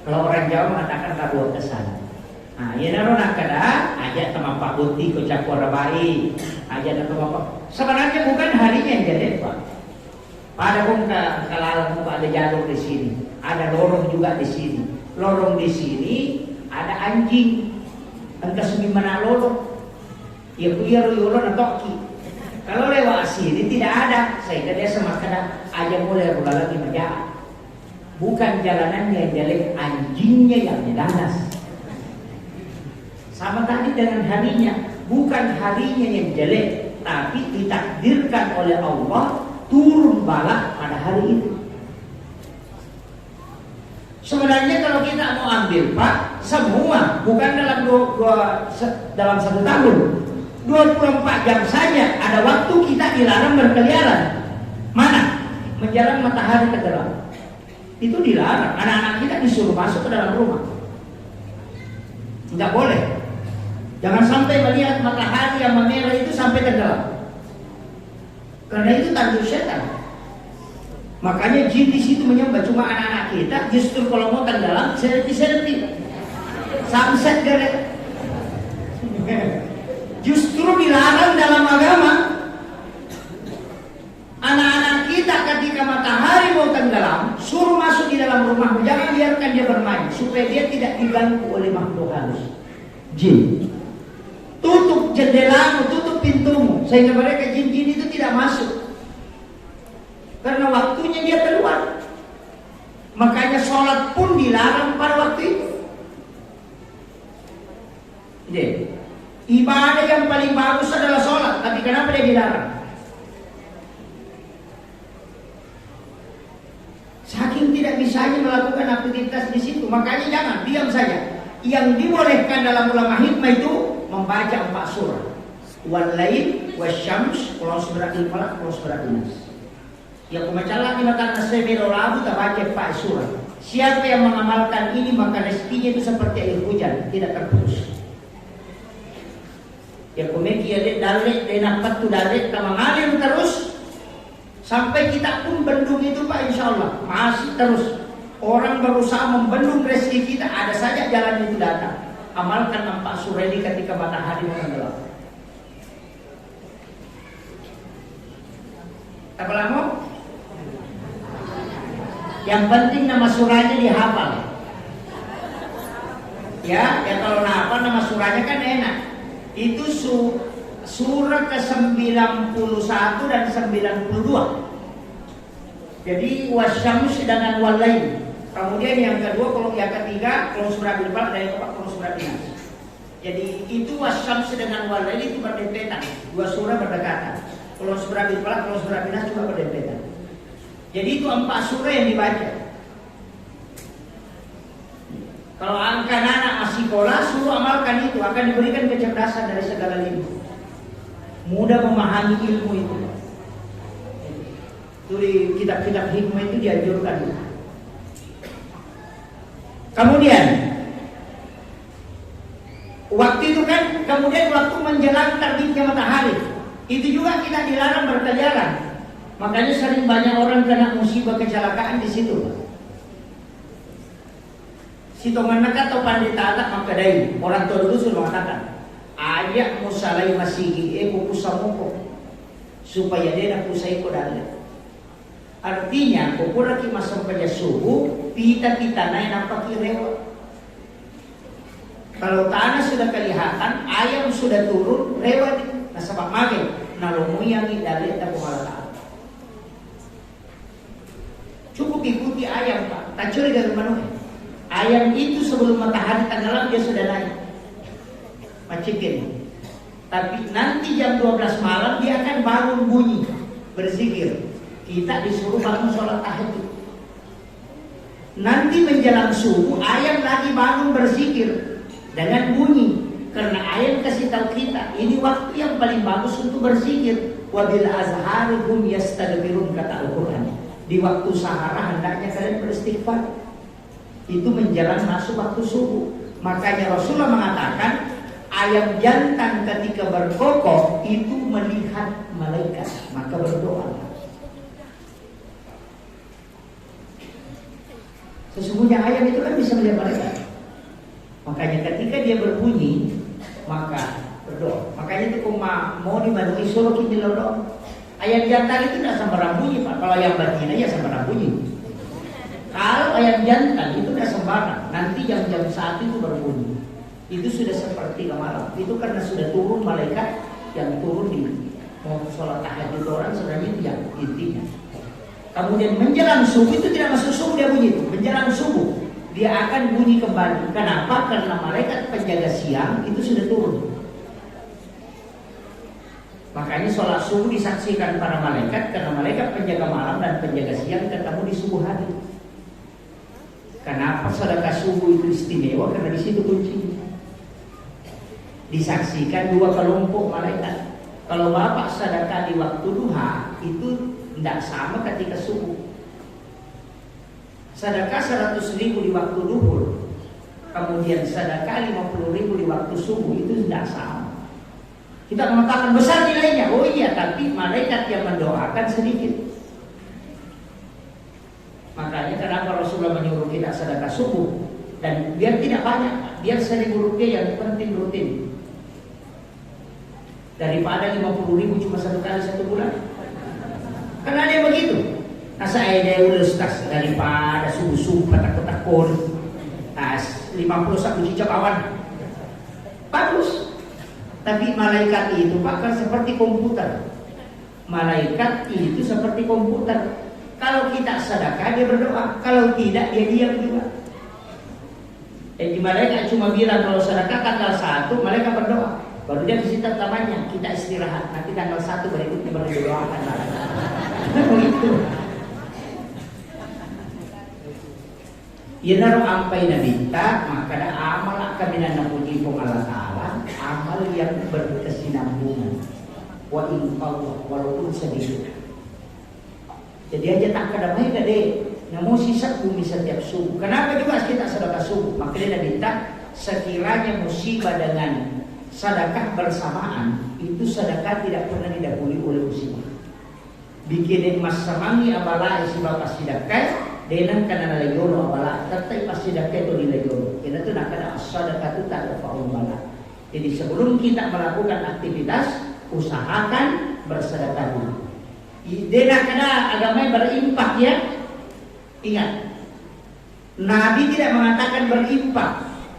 Kalau orang Jawa mengatakan Rabu Kesan. Nah, ya naro nak kada aja sama Pak Buti ke campur rabai, aja sama Pak. Sebenarnya bukan harinya yang jelek Pak. Pada pun kalau ada jalur di sini, ada lorong juga di sini. Lorong di sini ada anjing, entah semimana lorong. Ya punya lorong toki. Kalau lewat sini tidak ada, sehingga dia semakna aja mulai berlalu di meja. Bukan jalanan yang jelek, anjingnya yang danas. Sama tadi dengan harinya, bukan harinya yang jelek, tapi ditakdirkan oleh Allah turun bala pada hari itu. Sebenarnya kalau kita mau ambil Pak, semua bukan dalam 1 tahun, 24 jam saja ada waktu kita dilarang berkeliaran. Mana? Menjelang matahari tenggelam. Itu dilarang. Anak-anak kita disuruh masuk ke dalam rumah. Enggak boleh. Jangan sampai melihat matahari yang memerah itu sampai tenggelam. Karena itu tanduk setan. Makanya jin di situ menyembah. Cuma anak-anak kita justru kalau mau tenggelam selfie. Sunset gara. Justru dilarang dalam agama. Anak-anak kita ketika matahari mau tenggelam, suruh masuk di dalam rumah, jangan biarkan dia bermain, supaya dia tidak diganggu oleh makhluk halus, jin. Tutup jendelamu, tutup pintumu, sehingga mereka jin-jin itu tidak masuk. Karena waktunya dia keluar. Makanya sholat pun dilarang pada waktu itu. Jadi, ibadah yang paling bagus adalah sholat, tapi kenapa dia dilarang? Saking tidak bisanya melakukan aktivitas di situ, makanya jangan, diam saja. Yang dibolehkan dalam ulama hikmah itu membaca 4 surah. Wal-lail, wasyams, qul a'udzu falaq, qul a'udzu nas. Ya kumacala di mata nasibiro labu baca 4 surah. Siapa yang mengamalkan ini maka rezekinya itu seperti air hujan, tidak terputus. Ya kumeki ya dalek denapat tu dalek mengalir terus. Sampai kita pun bendung itu Pak, insya Allah masih terus. Orang berusaha membendung rezeki kita, ada saja jalan itu datang. Amalkan 4 surah ini ketika matahari tenggelam. Apa lama? Yang penting nama surahnya dihafal. Ya kalau hafal nama surahnya kan enak. Itu surah ke-91 dan 92. Jadi wasyams dengan wal-lail. Kemudian yang kedua, kalau yang ketiga, kalau surah Al-Falaq dan yang keempat kalau surah An-Nas. Jadi itu wasyams dengan wal-lail itu berdempetan. 2 surah berdekatan. Kalau surah Al-Falaq, kalau surah An-Nas juga berdempetan. Jadi itu 4 surah yang dibaca. Kalau anak masih sekolah, suruh amalkan itu, akan diberikan kecerdasan dari segala lini. Mudah memahami ilmu itu. Itu di kitab-kitab hikmah itu dianjurkan. Kemudian waktu itu kan, kemudian waktu menjelang terbitnya matahari, itu juga kita dilarang berkeliaran. Makanya sering banyak orang kena musibah kecelakaan di situ. Sitongan atau pandita anak makadai, orang tua dulu sudah mengatakan, ayak musalai masigi pupusamoko supaya dia nak pusai kodale. Artinya, kukura ki masam pada subuh, pita-pita naik nampak kirewa. Kalau tanah sudah kelihatan, ayam sudah turun, lewat nasabak mage, nalumui yang dari tak pumalata. Cukup ikuti ayam Pak, tak curi dari mana. Ayam itu sebelum matahari tenggelam dia sudah naik, macikin. Tapi nanti jam 12 malam dia akan bangun bunyi, berzikir. Kita disuruh bangun sholat tahajud. Nanti menjelang subuh ayam lagi bangun berzikir dengan bunyi. Karena ayam kasih tahu kita ini waktu yang paling bagus untuk berzikir. Wabil azhari hum yastadbirun, kata Al-Quran. Di waktu sahara hendaknya kalian beristighfar. Itu menjelang masuk waktu subuh. Makanya Rasulullah mengatakan ayam jantan ketika berkokok itu melihat malaikat, maka berdoa. Sesungguhnya ayam itu kan bisa melihat malaikat. Makanya ketika dia berbunyi, maka berdoa. Makanya itu mau dibantu suruh kita doa. Ayam jantan itu tidak sembarang bunyi Pak. Kalau ayam betina ya sembarang bunyi. Kalau ayam jantan itu tidak sembarang. Nanti jam-jam 1 itu berbunyi. Itu sudah seperti malam. Itu karena sudah turun malaikat yang turun di mau sholat tahajud orang sebenarnya itu yang intinya. Kemudian menjelang subuh itu tidak masuk subuh dia bunyi itu. Menjelang subuh dia akan bunyi kembali. Kenapa? Karena malaikat penjaga siang itu sudah turun. Makanya sholat subuh disaksikan para malaikat, karena malaikat penjaga malam dan penjaga siang ketemu di subuh hari. Kenapa sedekah subuh itu istimewa? Karena di situ kuncinya. Disaksikan dua kelompok malaikat. Kalau bapak sedekah di waktu duha itu tidak sama ketika subuh. Sedekah 100.000 di waktu duhur, kemudian sedekah 50.000 di waktu subuh, itu tidak sama. Kita mengatakan besar nilainya, oh iya, tapi malaikat yang mendoakan sedikit. Makanya kenapa Rasulullah menyuruh kita sedekah subuh, dan biar tidak banyak, biar 1.000 rupiah yang penting rutin, daripada 50.000 cuma satu kali satu bulan. Karena ada yang begitu. Nah saya dia ulus tas daripada subuh-subuh petak-petakon, tas 50 saku cicak kawan, bagus. Tapi malaikat itu Pak kan seperti komputer. Malaikat itu seperti komputer. Kalau kita sedekah dia berdoa, kalau tidak dia diam juga. Jadi malaikat cuma bilang kalau sedekah tanggal 1 malaikat berdoa. Baru dia kasih tamannya, kita istirahat. Nanti tanggal 1 berikutnya baru didoakan. Begitu. Ya naruh ampai nabita, maka ada amal kami nana puji Allah Ta'ala, amal yang berkesinambungan. Wa infallah, walaupun sedikit. Jadi aja tak kadamai gede, namun sisa bumi setiap subuh. Kenapa juga kita sedekah subuh? Makanya nabita, sekiranya musibah dengan sedekah bersamaan, itu sedekah tidak pernah didahului oleh musibah. Bikinin mas samangi abala isi bapak sedekah. Dengan karena legono abala, tapi pasti dah keto di legono. Kita tu nak kena sedekah tu tak ada faul bala. Jadi sebelum kita melakukan aktivitas, usahakan bersedekah dulu. Dengan kena agama berimpak ya. Ingat, Nabi tidak mengatakan berimpak,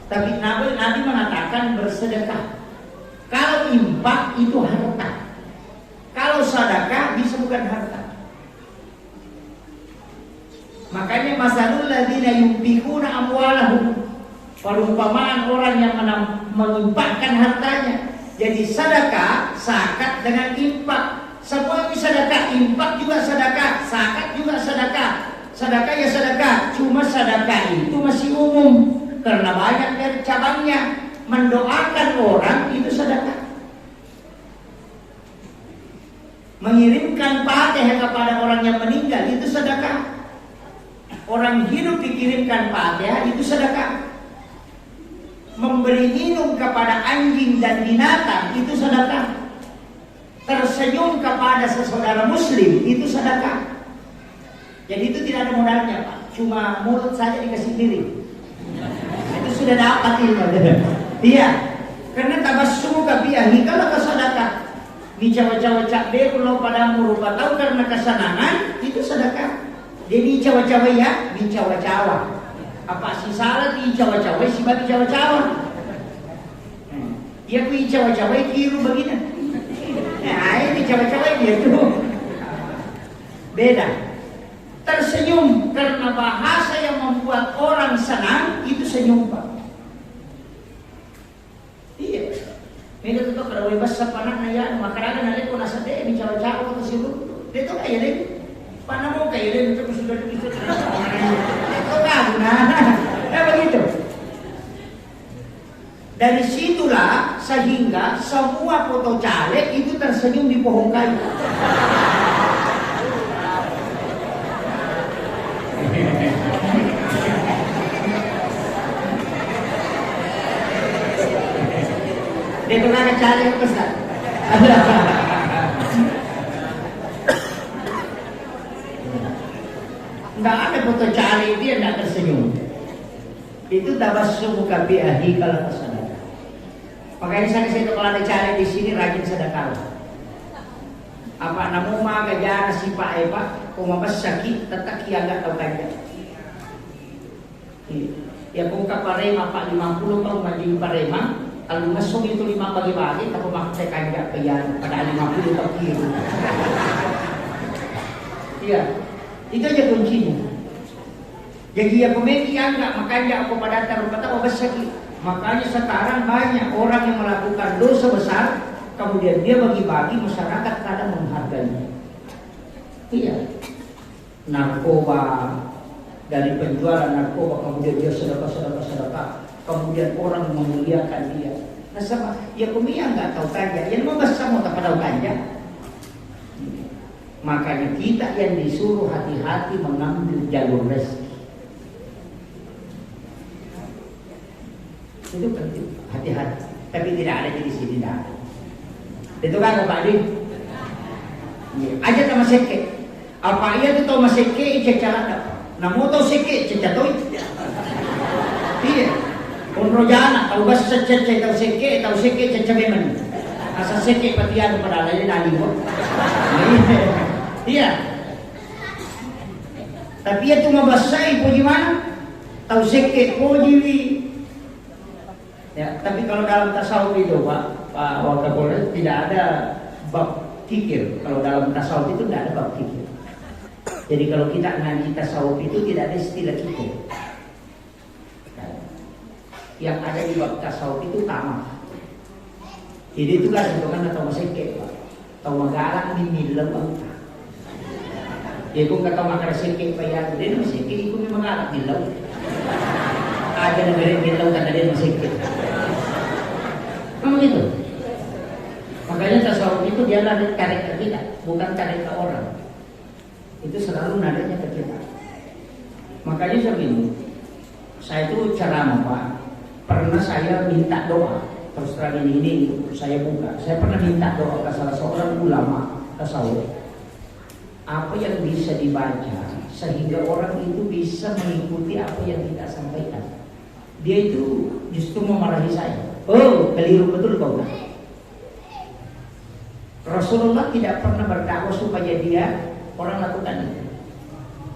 tapi Nabi mengatakan bersedekah. Kalau impak itu harta, kalau sedekah bisa bukan harta. Makanya masalul ladzina yunfikuna amwalahum, perumpamaan orang yang menginfakkan hartanya. Jadi sedekah zakat dengan infak, semua ini sedekah, infak juga sedekah, zakat juga sedekah. Sedekah ya sedekah, cuma sedekah itu masih umum karena banyak dari cabangnya. Mendoakan orang itu sedekah. Mengirimkan Fatihah kepada orang yang meninggal itu sedekah. Orang hidup dikirimkan Fatihah itu sedekah. Memberi minum kepada anjing dan binatang itu sedekah. Tersenyum kepada sesaudara muslim itu sedekah. Jadi itu tidak ada modalnya Pak, cuma mulut saja dikasih piring. Itu sudah dapat ilmu. Iya, karena tabassum kabiyahi kalau kesedekah. Dicawa-cawa cak dulu pada murupa tahu karena kesenangan itu sedekah. Jadi cawa-cawa ya, dicawa-cawa. Apa sih salah di cawa-cawa? Si babi cawa-cawa. Dia kui cawa-cawa kiru begini. Nah, ini cawa-cawa dia tuh. Beda. Tersenyum karena bahasa yang membuat orang senang itu senyum Pak. Iya. Mereka tuh kalau bebas sepanak naya, makanya nanti kau nasa deh bicara-cara atau siapa. Dia tuh kayak deh. Mana mau kayak dia itu sudah itu. Itu kan, nah begitu. Dari situlah sehingga semua foto caleg itu tersenyum di pohon kayu. Dia tuh kan caleg besar. Nggak ada foto cari dia nggak tersenyum. Itu tabassum kabiyahi kalau sedekah. Makanya saya kalau ada cari di sini rajin sedekah. Apa namu mah gajah si Pak Eva, kumabas sakit tetap kia nggak tahu kaja. Ya kung kaparema Pak 50 kalau maju parema, kalau masuk itu 5 bagi-bagi, tapi maksudnya kaja peyan pada 50 tak kiri. Iya. Itu aja kuncinya. Jadi ya komedi enggak, makanya aku pada taruh kata besar. Makanya sekarang banyak orang yang melakukan dosa besar, kemudian dia bagi-bagi, masyarakat kadang menghargainya. Iya. Narkoba, dari penjualan narkoba kemudian dia sedekah, kemudian orang memuliakan dia. Nah sama, ya kumia nggak tahu kanja, yang mau besar mau tak tahu kanja. Makanya kita yang disuruh hati-hati mengambil jalur rezeki. Itu penting, hati-hati. Tapi tidak ada di sini, tidak ada. Itu kan Pak Adi? Aja sama seke. Apa iya tu tahu maseke cecalada. Namo tahu seke cecatoi. Iya. Konrojana tahu bahasa cece tahu seke cecabeman. Asa seke patian pada lain nali mo. Iya. Tapi itu mabasai po gimana? Tahu seke po jiwi. Ya, tapi kalau dalam tasawuf itu Pak Wakapolres tidak ada bab fikir. Kalau dalam tasawuf itu tidak ada bab fikir. Jadi kalau kita ngaji tasawuf itu tidak ada istilah fikir. Yang ada di bab tasawuf itu tamak. Jadi itu kan kan atau maseke Pak. Tahu magalang di milam angka. Ya kung kataw makaraseke pa yan din maseke kung may magalang milaw. Ada negara milaw kan ada maseke. Kamu gitu. Makanya tasawuf itu dia narik tarik ke kita, bukan tarik ke orang. Itu selalu nariknya ke kita. Makanya saya bingung. Saya itu ceramah Pak. Pernah saya minta doa. Terus terang ini saya buka. Saya pernah minta doa ke salah seorang ulama tasawuf. Apa yang bisa dibaca sehingga orang itu bisa mengikuti apa yang kita sampaikan. Dia itu justru memarahi saya. Oh, keliru betul kau kan? Rasulullah tidak pernah berdakwah supaya dia orang lakukan itu.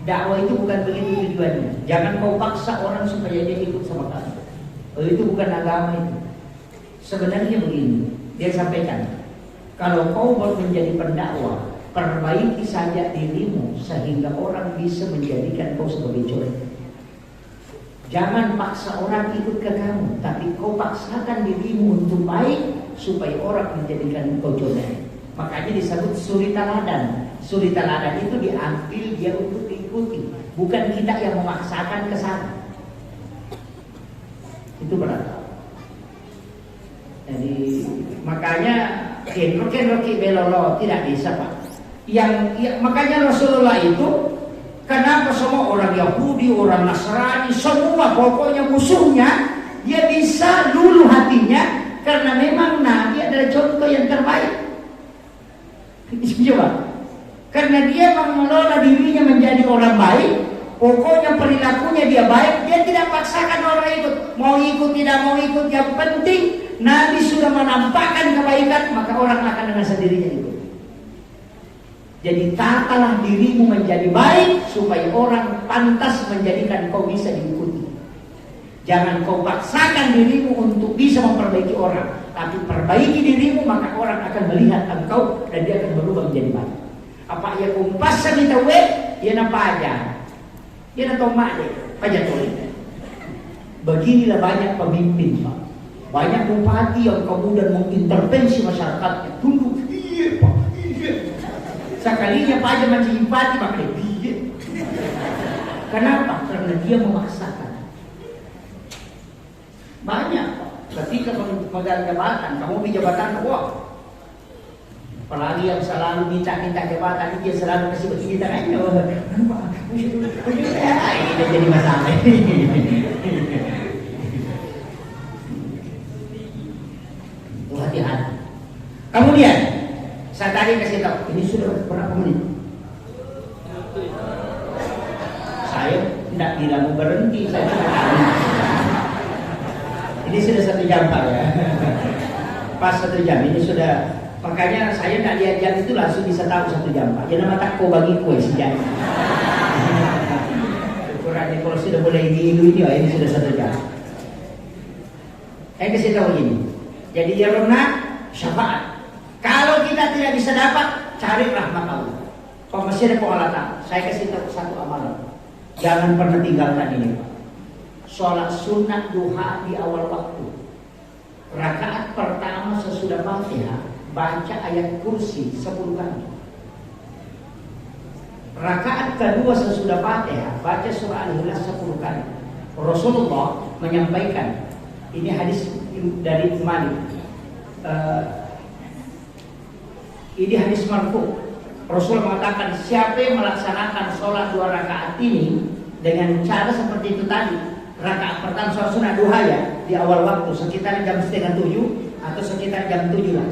Dakwah itu bukan begitu tujuannya. Jangan kau paksa orang supaya dia ikut sama kamu. Oh, itu bukan agama itu. Sebenarnya begini, dia sampaikan, kalau kau mau menjadi pendakwah, perbaiki saja dirimu sehingga orang bisa menjadikan kau sebagai contoh. Jangan paksa orang ikut ke kamu, tapi kau paksakan dirimu untuk baik supaya orang menjadikan kau contoh. Makanya disebut suri teladan. Suri teladan itu diambil dia untuk diikuti, bukan kita yang memaksakan ke sana. Itu berat. Jadi makanya roki belolo tidak bisa Pak. Makanya Rasulullah itu kenapa semua orang Yahudi, orang Nasrani, semua pokoknya musuhnya, dia bisa luluh hatinya karena memang Nabi adalah contoh yang terbaik. Coba, karena dia mengelola dirinya menjadi orang baik, pokoknya perilakunya dia baik, dia tidak paksakan orang ikut. Mau ikut tidak mau ikut, yang penting Nabi sudah menampakkan kebaikan, maka orang akan dengan sendirinya ikut. Jadi tatalah dirimu menjadi baik supaya orang pantas menjadikan kau bisa diikuti. Jangan kau paksakan dirimu untuk bisa memperbaiki orang, tapi perbaiki dirimu maka orang akan melihat engkau dan dia akan berubah menjadi baik. Apa ia kumpas minta we, ia nampak aja. Ia nak mak deh, pajak tulis. Beginilah banyak pemimpin Pak. Banyak bupati yang kemudian mengintervensi masyarakatnya. Tunduk, iya Pak, iya. Sekalinya Pak aja mancing bupati pakai iya. Kenapa? Karena dia memaksakan. Banyak Pak. Ketika memegang jabatan, kamu di jabatan, wah. Apalagi yang selalu minta jabatan, dia selalu kasih begini tangannya. Ini jadi masalah. Hati-hati. Kemudian saya tadi kasih tahu, ini sudah berapa menit? Saya tidak bilang mau berhenti, saya ini sudah 1 jam Pak ya. Pas 1 jam ini sudah. Makanya saya tidak lihat jam itu langsung bisa tahu 1 jam Pak. Jangan mata kau bagi kue sejam. Ukurannya kalau sudah mulai dihidu ini sudah 1 jam. Saya kasih tahu ini. Jadi ya syafaat. Kalau kita tidak bisa dapat, cari rahmat Allah. Kalau masih ada pengalatan, saya kasih tahu satu amalan. Jangan pernah tinggalkan ini, Pak. Sholat sunat duha di awal waktu. Rakaat pertama sesudah Fatihah baca ayat kursi 10 kali. Rakaat kedua sesudah Fatihah baca surah Al-Ikhlas 10 kali. Rasulullah menyampaikan, ini hadis dari Malik. Ini hadis marfu. Rasul mengatakan, siapa yang melaksanakan sholat 2 rakaat ini dengan cara seperti itu tadi, rakaat pertama sholat sunat duha ya, di awal waktu sekitar jam 6:30 atau sekitar jam 7 lah.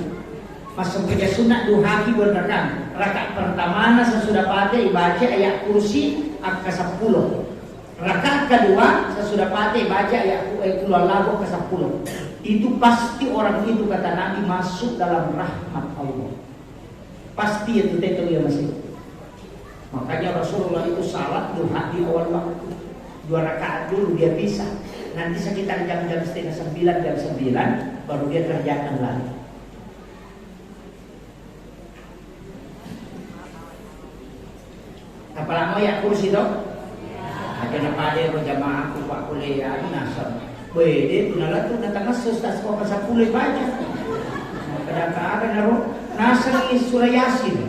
Masuk kerja sunat duha kibar rekam. Rakaat pertama sesudah Fatihah baca ayat kursi angka 10. Rakaat kedua sesudah Fatihah baca ayat keluar lagu ke 10. Itu pasti orang itu kata Nabi masuk dalam rahmat Allah. Pasti itu dia masih. Makanya Rasulullah itu salat duha di awal waktu. 2 rakaat dulu dia pisah. Nanti sekitar jam-jam 8:30 jam 9 baru dia kerjakan lagi. Apa lama ya kursi dong? Ada apa ada jamaah aku pak kuliah nasab. Bede punala tu datang asus tak sekolah pasal kuliah baca. Kadang-kadang ada naruh nasab ni surah Yasin.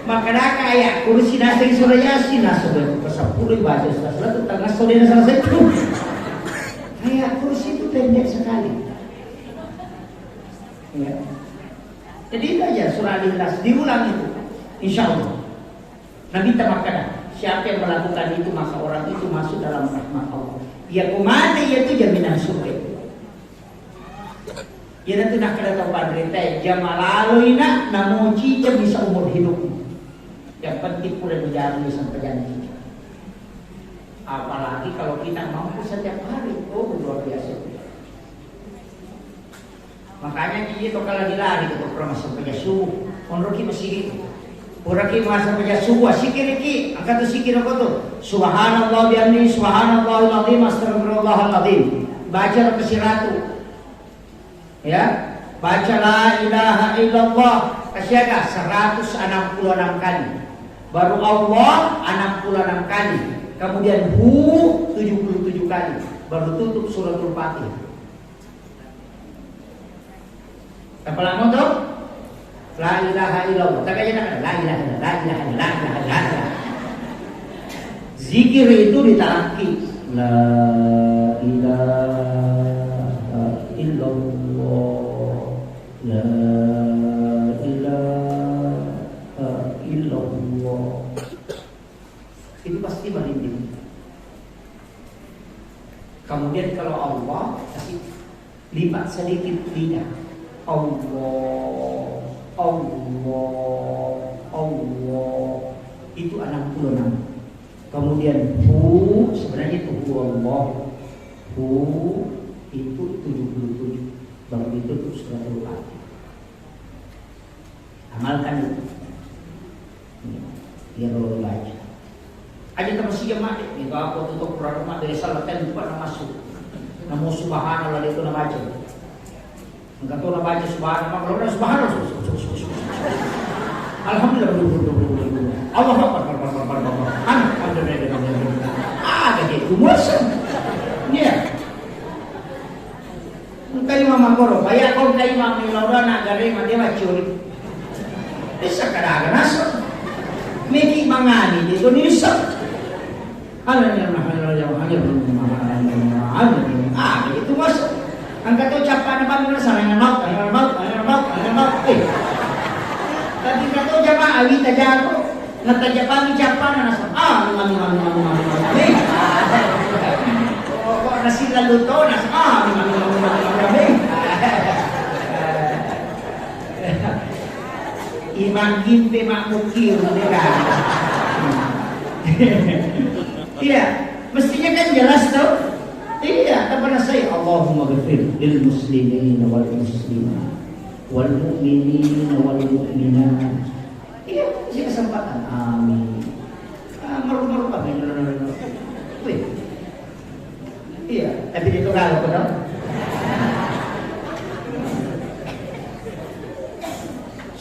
Makanya kayak kursi nasab surah Yasin nasab pasal kuliah baca sudah tu tengah sore selesai tu. Kayak kursi itu pendek sekali. Ya. Jadi itu aja surah Al-Ikhlas diulang itu, insya Allah. Nabi tamakkan siapa yang melakukan itu maka orang itu masuk dalam rahmat Allah. Ya kumane yaitu jaminan surga. Ya nanti nak kena tahu padre jamalalu ina namuji bisa umur hidup. Yang penting pula menjalani sampai janji. Apalagi kalau kita mampu setiap hari, oh luar biasa. Makanya dia tuh kalau dilari ke program sampai subuh, onroki masih gitu. Oraki masa sampai subuh, sikir iki, angkat tu sikir apa tu? Subhanallah bihamdihi, subhanallahil azim, astagfirullahal azim. Baca ke ratu. Ya, baca la ilaha illallah kasyaga 166 kali. Baru Allah 66 kali. Kemudian hu 77 kali. Baru tutup suratul Fatihah. Apa lama tu? La ilaha illallah. Tak kaya nak la ilaha illallah, la ilaha illallah, la ilaha illallah. Zikir itu ditalaki. La ilaha illallah, la ilaha illallah. Itu pasti merinding. Kemudian kalau Allah kasih lipat sedikit lidah. Allah, Allah, Allah. Itu 66. Kemudian hu sebenarnya itu hu Allah. Hu itu 77. Baru itu suratul Fatihah. Amalkan itu. Biar lo baca. Aja ke masjid jemaah itu apa tutup rumah dari salatan itu pada masuk. Namun subhanallah itu nama baca. Enggak tahu nak baca subhanallah, kalau subhanallah. Alhamdulillah. Allah Akbar. Jadi itu musim. Iya. Kayu mama koro, bayar kau kayu mama laura nak gare mati macuri. Bisa kadang nasab. Meki mangani di Indonesia. Itu masuk. Angkat ucapan apa mana sarangan mau. Tapi kata jamaah kita jago. Nataja pagi ucapan nasa. Kok nasi lalu to nasa. Imam gimpe mak mukir mereka. Iya, mestinya kan jelas tau. Iya, tak pernah saya Allahumma ghafir lil muslimin wal muslimat wal mu'minin wal mu'minat. Iya, kasih kesempatan. Amin. Maru-maru apa ini? Iya, tapi itu kalau benar.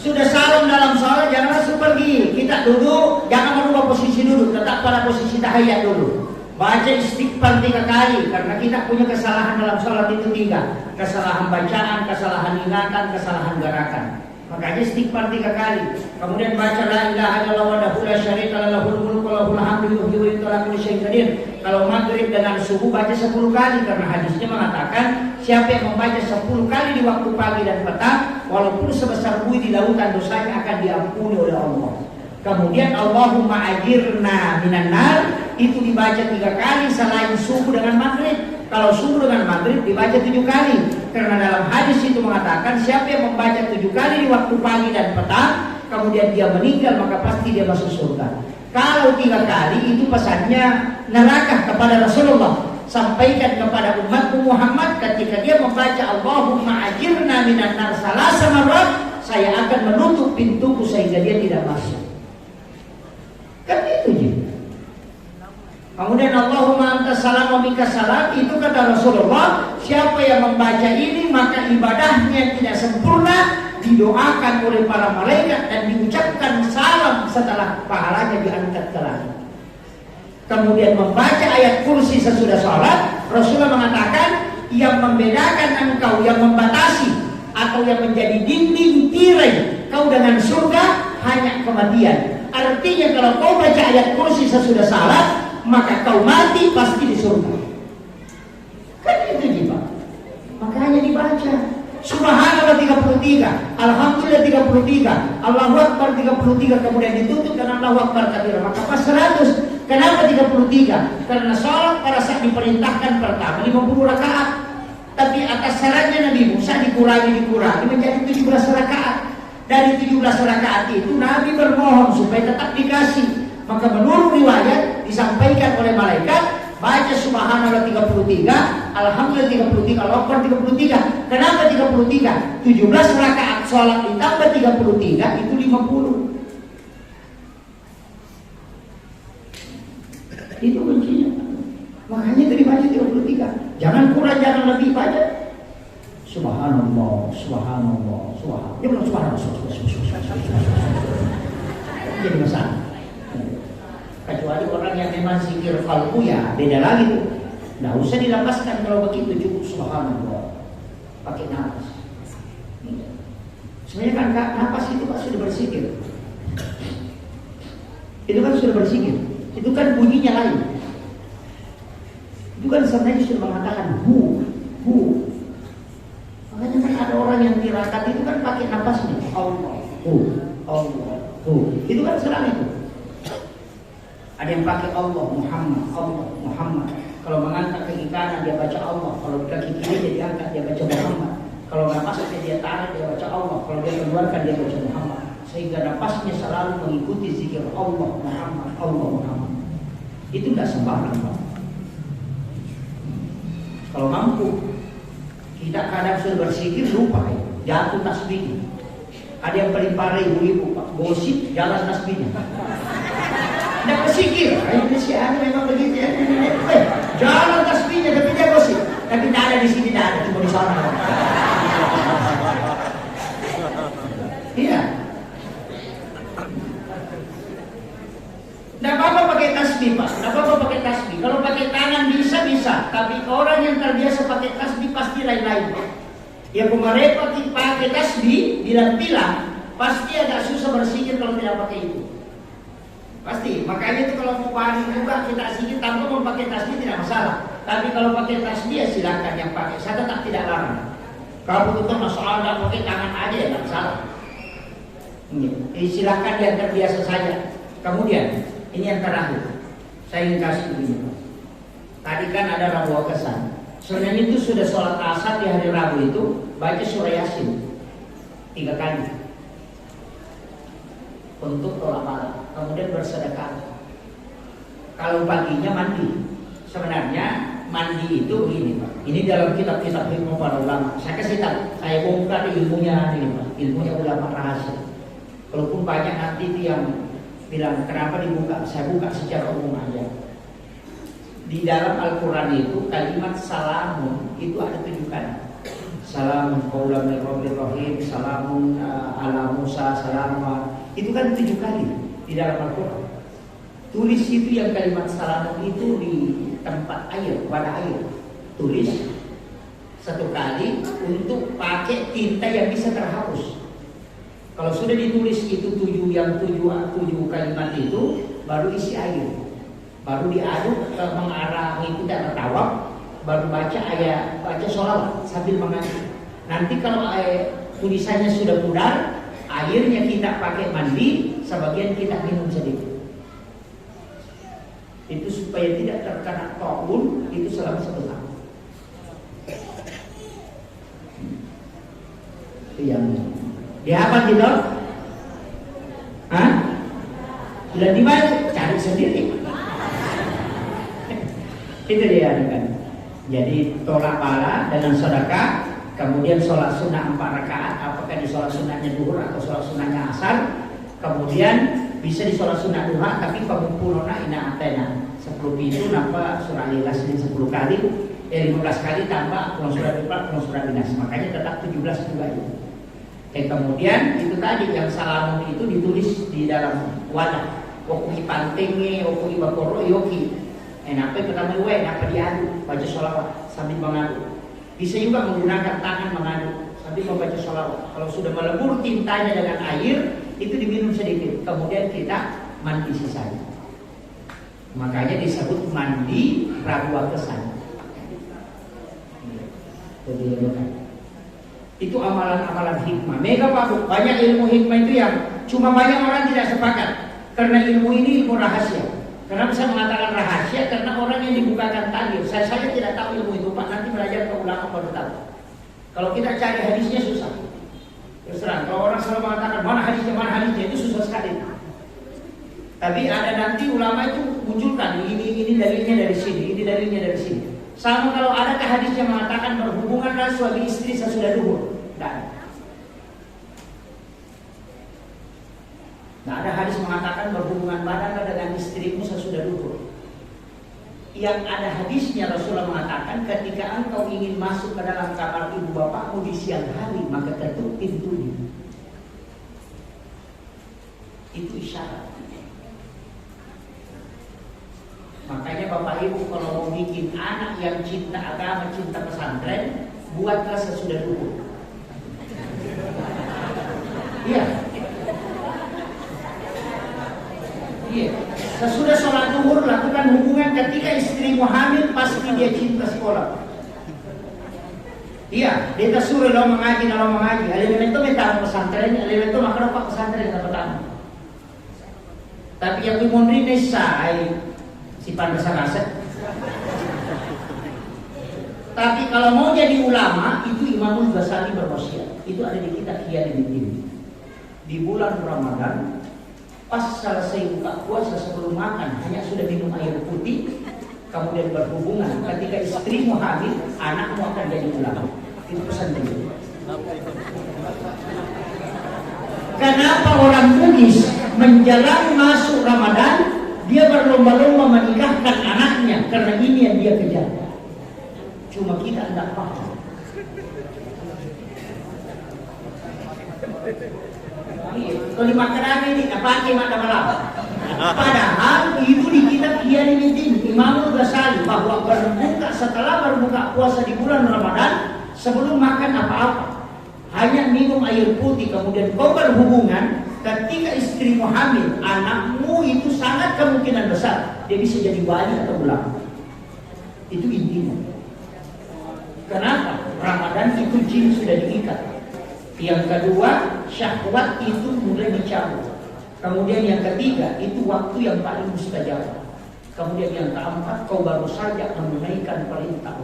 Sudah salam dalam sholat, jangan langsung pergi. Kita kita duduk, jangan merubah posisi duduk, tetap pada posisi tahiyat dulu. Baca istighfar 3 kali, karena kita punya kesalahan dalam sholat itu 3. Kesalahan bacaan, kesalahan ingatan, kesalahan gerakan. Makanya istighfar 3 kali. Kemudian baca la ilaha illallah wahdahu la syarika lahu lahul mulku wa lahul hamdu yuhyi wa yumiitu wa ala kulli syai'in qadir. Kalau maghrib dengan subuh baca 10 kali, karena hadisnya mengatakan siapa yang membaca 10 kali di waktu pagi dan petang, walaupun sebesar buih di lautan, dosanya akan diampuni oleh Allah. Kemudian Allahumma ajirna minan nar itu dibaca 3 kali selain subuh dengan maghrib. Kalau subuh dengan maghrib dibaca 7 kali. Karena dalam hadis itu mengatakan siapa yang membaca 7 kali di waktu pagi dan petang, kemudian dia meninggal, maka pasti dia masuk surga. Kalau 3 kali itu pesannya neraka kepada Rasulullah. Sampaikan kepada umatmu Muhammad ketika dia membaca Allahumma ajirna minan nar salasa marrat, saya akan menutup pintuku sehingga dia tidak masuk. Kan itu je. Kemudian Allahumma antas salam wa minkas salam, itu kata Rasulullah, siapa yang membaca ini maka ibadahnya tidak sempurna, didoakan oleh para malaikat dan diucapkan salam setelah pahalanya diangkat ke langit. Kemudian membaca ayat kursi sesudah sholat, Rasulullah mengatakan yang membedakan engkau, yang membatasi atau yang menjadi dinding tirai kau dengan surga hanya kematian. Artinya kalau kau baca ayat kursi sesudah salat, maka kau mati pasti di surga. Kan itu jiwa. Makanya dibaca Subhanallah 33, Alhamdulillah 33, Allahu Akbar 33, kemudian ditutup dengan Allahu Akbar kabir, maka pas 100. Kenapa 33? Karena sholat pada saat diperintahkan pertama 50 rakaat, tapi atas sarannya Nabi Musa dikurangi menjadi 17 rakaat. Dari 17 rakaat itu Nabi bermohon supaya tetap dikasih. Maka menurut riwayat disampaikan oleh malaikat, baca Subhanallah 33, Alhamdulillah 33, Allahu Akbar 33. Kenapa 33? 17 rakaat sholat ditambah 33 itu 50. Itu kuncinya. Makanya itu dibaca 33. Jangan kurang, jangan lebih, baca Subhanallah, Subhanallah, Subhanallah. Dia bilang Subhanallah, jadi masalah. Kecuali orang yang memang zikir qalbu, ya beda lagi tuh. Nggak usah dilapaskan kalau begitu, cukup Subhanallah, pakai nafas. Sebenarnya kan nafas itu kan sudah berzikir. Itu kan sudah berzikir. Itu kan bunyinya lain. Itu kan sebenarnya sudah mengatakan hu. Makanya kan ada orang yang tirakat itu kan pakai nafasnya Allah, hu. Itu kan serang itu. Ada yang pakai Allah, Muhammad. Kalau mengangkat kaki kanan dia baca Allah, kalau kaki kiri dia diangkat dia baca Muhammad. Kalau nafasnya dia tarik dia baca Allah, kalau dia keluarkan dia baca Muhammad. Sehingga nafasnya selalu mengikuti zikir Allah, Muhammad. Itu tidak sembarang, Pak. Kalau mampu, kita kadang sudah berzikir lupa ya, jatuh tasbihnya. Ada yang paling parah ibu-ibu, Pak, gosip jalan tasbihnya. Tidak berzikir, Indonesia memang begitu ya. Jalan tasbihnya tapi dia gosip, tapi tidak ada di sini, tidak ada, cuma di sana. Iya. Tidak apa-apa pakai tasbih, Pak. Tidak apa-apa pakai tasbih. Kalau pakai tangan bisa. Tapi orang yang terbiasa pakai tasbih pasti lain-lain, Pak. Yang kemarin pakai tasbih bilang-bilang pasti agak susah berzikir kalau tidak pakai itu. Pasti. Makanya itu kalau mau pagi juga kita zikir tanpa mau pakai tasbih tidak masalah. Tapi kalau pakai tasbih ya silakan yang pakai. Saya tetap tidak larang. Kalau betul masalah pakai tangan aja ya tidak masalah. Silakan yang terbiasa saja. Kemudian ini yang terakhir, saya ingin kasih begini. Tadi kan ada Rabu Kesan. Sebenarnya itu sudah sholat asar di hari Rabu itu baca surah Yasin 3 kali untuk tolak malam. Kemudian bersedekah. Kalau paginya mandi. Sebenarnya mandi itu begini, Pak. Ini dalam kitab-kitab ilmu para ulama. Saya kasih tahu, saya bongkar ilmunya ini, Pak. Ilmunya ulama rahasia. Walaupun banyak nanti itu yang bilang kenapa dibuka, saya buka secara umum aja. Di dalam Al-Quran itu kalimat salamun itu ada 7 kali. Salamun qaulan min rabbir rahim, salamun ala Musa, salamun. Itu kan 7 kali. di dalam Al-Quran. Tulis itu yang kalimat salam itu di tempat air, wadah air. Tulis satu kali untuk pakai tinta yang bisa terhapus. Kalau sudah ditulis itu tujuh kalimat itu, baru isi air, baru diaduk mengarah kita tawaf, baru baca ayat, baca sholawat sambil mengaji. Nanti kalau tulisannya sudah pudar, airnya kita pakai mandi, sebagian kita minum sedikit. Itu supaya tidak terkena taun itu selama 1 tahun. Itu yang dihafal gitu? Hah? Sudah dibaca, cari sendiri. Itu dia kan. Jadi tolak bala dengan sedekah, kemudian sholat sunnah 4 rakaat, apakah di sholat sunnahnya duhur atau sholat sunnahnya asar, kemudian bisa di sholat sunnah duha, tapi pengumpulannya ina atena 10 pintu nambah surah Al-Ikhlas 10 kali, 15 kali tambah kurang surah Al-Ikhlas, kurang surah Al-Nas, makanya tetap 17 juga itu. Kemudian itu tadi yang salamun itu ditulis di dalam wadah, oki pantingi, oki bakoro, yoki. Apa pertama gue, apa diadu, baca sholawat sambil mengadu. Bisa juga menggunakan tangan mengadu sambil membaca sholawat. Kalau sudah melebur tintanya dengan air, itu diminum sedikit. Kemudian kita mandi sisanya. Makanya disebut mandi rabu kesan. Itu amalan-amalan hikmah. Mega Pak, banyak ilmu hikmah itu yang cuma banyak orang tidak sepakat. Karena ilmu ini ilmu rahasia. Kenapa saya mengatakan rahasia? Karena orang yang dibukakan tadi, saya tidak tahu ilmu itu Pak. Nanti belajar ke ulama baru tahu. Kalau kita cari hadisnya susah. Terus terang, kalau orang selalu mengatakan mana hadisnya itu susah sekali. Tapi ada nanti ulama itu munculkan ini dalilnya dari sini, ini dalilnya dari sini. Sama kalau adakah hadis yang mengatakan berhubunganlah suami istri sesudah duhur? Tidak ada hadis mengatakan berhubungan badan dengan istrimu sesudah duhur. Yang ada hadisnya Rasulullah mengatakan ketika engkau ingin masuk ke dalam kamar ibu bapakmu di siang hari, maka tutup pintunya. Itu isyarat. Makanya bapak ibu kalau mau bikin anak yang cinta agama, cinta pesantren, buatlah sesudah duhur. Iya. Iya. Sesudah sholat duhur lakukan hubungan ketika istrimu hamil, pasti dia cinta sekolah. Iya, dia suruh lo mengaji. Elemen itu minta pesantren, elemen itu makan apa pesantren yang pertama. Tapi yang dimundri nesa, si pandasa. Tapi kalau mau jadi ulama, itu Imamul Ghazali berwasiat. Itu ada di kitab Ihya Ulumuddin. Di bulan Ramadan, pas selesai buka puasa sebelum makan hanya sudah minum air putih, kemudian berhubungan. Ketika istrimu hamil, anakmu akan jadi ulama. Itu pesan dia. Kenapa orang Bugis menjelang masuk Ramadan dia berlomba-lomba menikahkan anaknya? Karena ini yang dia kejar. Cuma kita tidak paham. Kalau makanan ini pakai mata malam. Padahal itu di kitab Ihya Ulumuddin Imamul Ghazali bahwa setelah berbuka puasa di bulan Ramadan sebelum makan apa-apa hanya minum air putih, kemudian kau berhubungan ketika istrimu hamil, anakmu itu sangat kemungkinan besar dia bisa jadi wali atau ulama. Itu intinya. Kenapa? Ramadan itu jin sudah diikat. Yang kedua, syahwat itu mulai dicabut. Kemudian yang ketiga, itu waktu yang paling mustajab. Kemudian yang keempat, kau baru saja menunaikan perintah.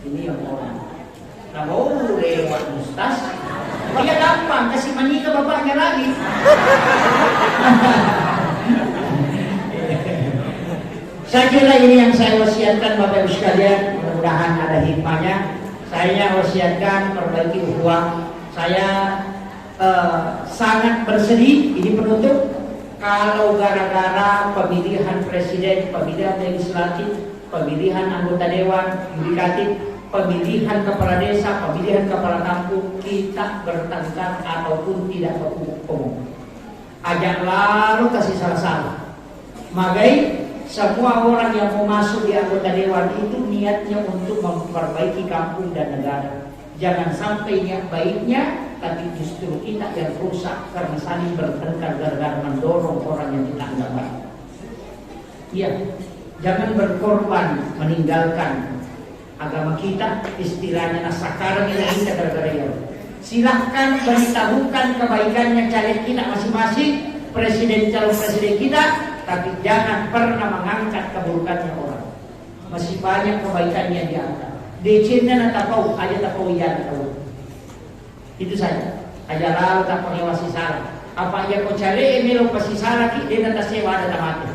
Ini yang orang. Kalau lewat mustas, dia gampang kasih menikah bapaknya lagi. Saya kira ini yang saya wasiatkan Bapak Ibu sekalian. Mudah-mudahan ada hikmahnya. Saya wasiatkan perbaiki ukhuwah. Saya sangat bersedih. Ini penutup. Kalau gara-gara pemilihan presiden, pemilihan legislatif, pemilihan anggota dewan, yudikatif, pemilihan kepala desa, pemilihan kepala kampung, kita bertengkar ataupun tidak berhubung. ajak lalu kasih salah-salah. Magai semua orang yang mau masuk di anggota dewan itu niatnya untuk memperbaiki kampung dan negara. Jangan sampai niat baiknya, tapi justru kita yang rusak karena saling bertengkar gara-gara mendorong orang yang kita anggap baik. Iya, jangan berkorban meninggalkan agama kita, istilahnya nasakar kita gara-gara ya. Silahkan beritahukan kebaikannya caleg kita masing-masing, presiden calon presiden kita, tapi jangan pernah mengangkat keburukannya orang. Masih banyak kebaikannya di antara. DC-nya tak tahu, aja tak tahu ya tahu. Itu saja. Aja lalu tak pakai wasi salah. Apa aja kau cari emelo pasti salah ki dia tak sewa ada mati.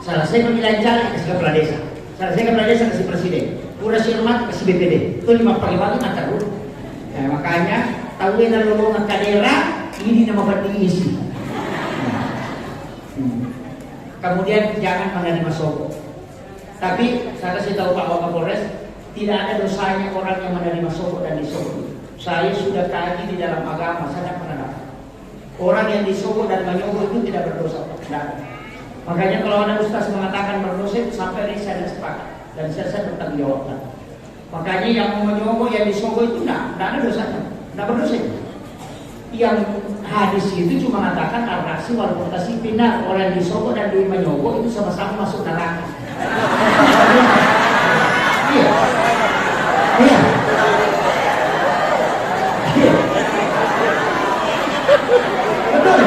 Salah saya pemilihan caleg kasih kepala desa. Salah saya kepala desa kasih presiden. Udah sirmat kasih BPD. Itu 5 pagi-pagi antar dulu. Nah, makanya tahu yang lolongan kadera ini nama berdiisi. Kemudian jangan menerima sogok. Tapi saya kasih tahu Pak Wakapolres, tidak ada dosanya orang yang menerima sogok dan disogok. Saya sudah kaji di dalam agama, saya pernah dapat. Orang yang disogok dan menyogok itu tidak berdosa. Tidak. Makanya kalau ada ustaz mengatakan berdosa itu sampai ini saya sepakat dan saya bertanggung jawab. Makanya yang mau menyogok yang disogok itu tidak ada dosanya, tidak berdosa. Yang hadis itu cuma mengatakan al-raksi wal murtasi pindah, orang disogok dan di menyogok itu sama-sama masuk neraka. Iya. Iya. Iya. Betul.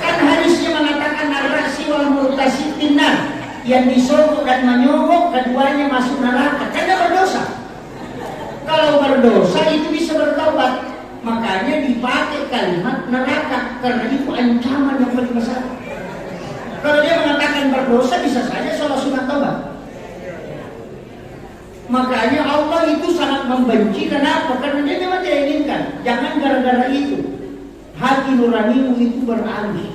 Kan hadisnya mengatakan al-raksi wal murtasi pindah, yang disogok dan menyogok keduanya masuk neraka. Karena berdosa. Kalau berdosa itu bisa bertobat. Makanya dipakai kalimat neraka karena itu ancaman yang paling besar. Kalau dia mengatakan berdosa bisa saja soal sunat taubat. Makanya Allah itu sangat membenci. Kenapa? Karena dia memang tidak inginkan. Jangan gara-gara itu hati nuranimu itu beralih.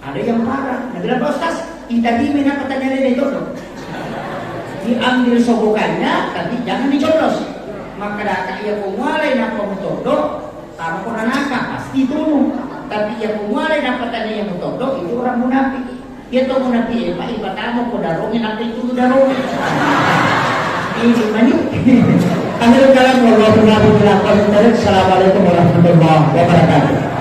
Ada yang parah. Nah, bilang Pak Ustaz, itadi mina pertanyaan itu dong. Diambil sogokannya, tapi jangan dicoblos. Maka data ia mulai nak pemutodo, taruh orang nakal pasti turun. Tapi yang mulai dapatnya yang mutodo itu orang munafik. Dia tuh munafik, Pak Ibu tamu kau darongin nanti itu darongin. Ini mana? Akhirnya kalian mau berlaku. Assalamualaikum warahmatullahi wabarakatuh.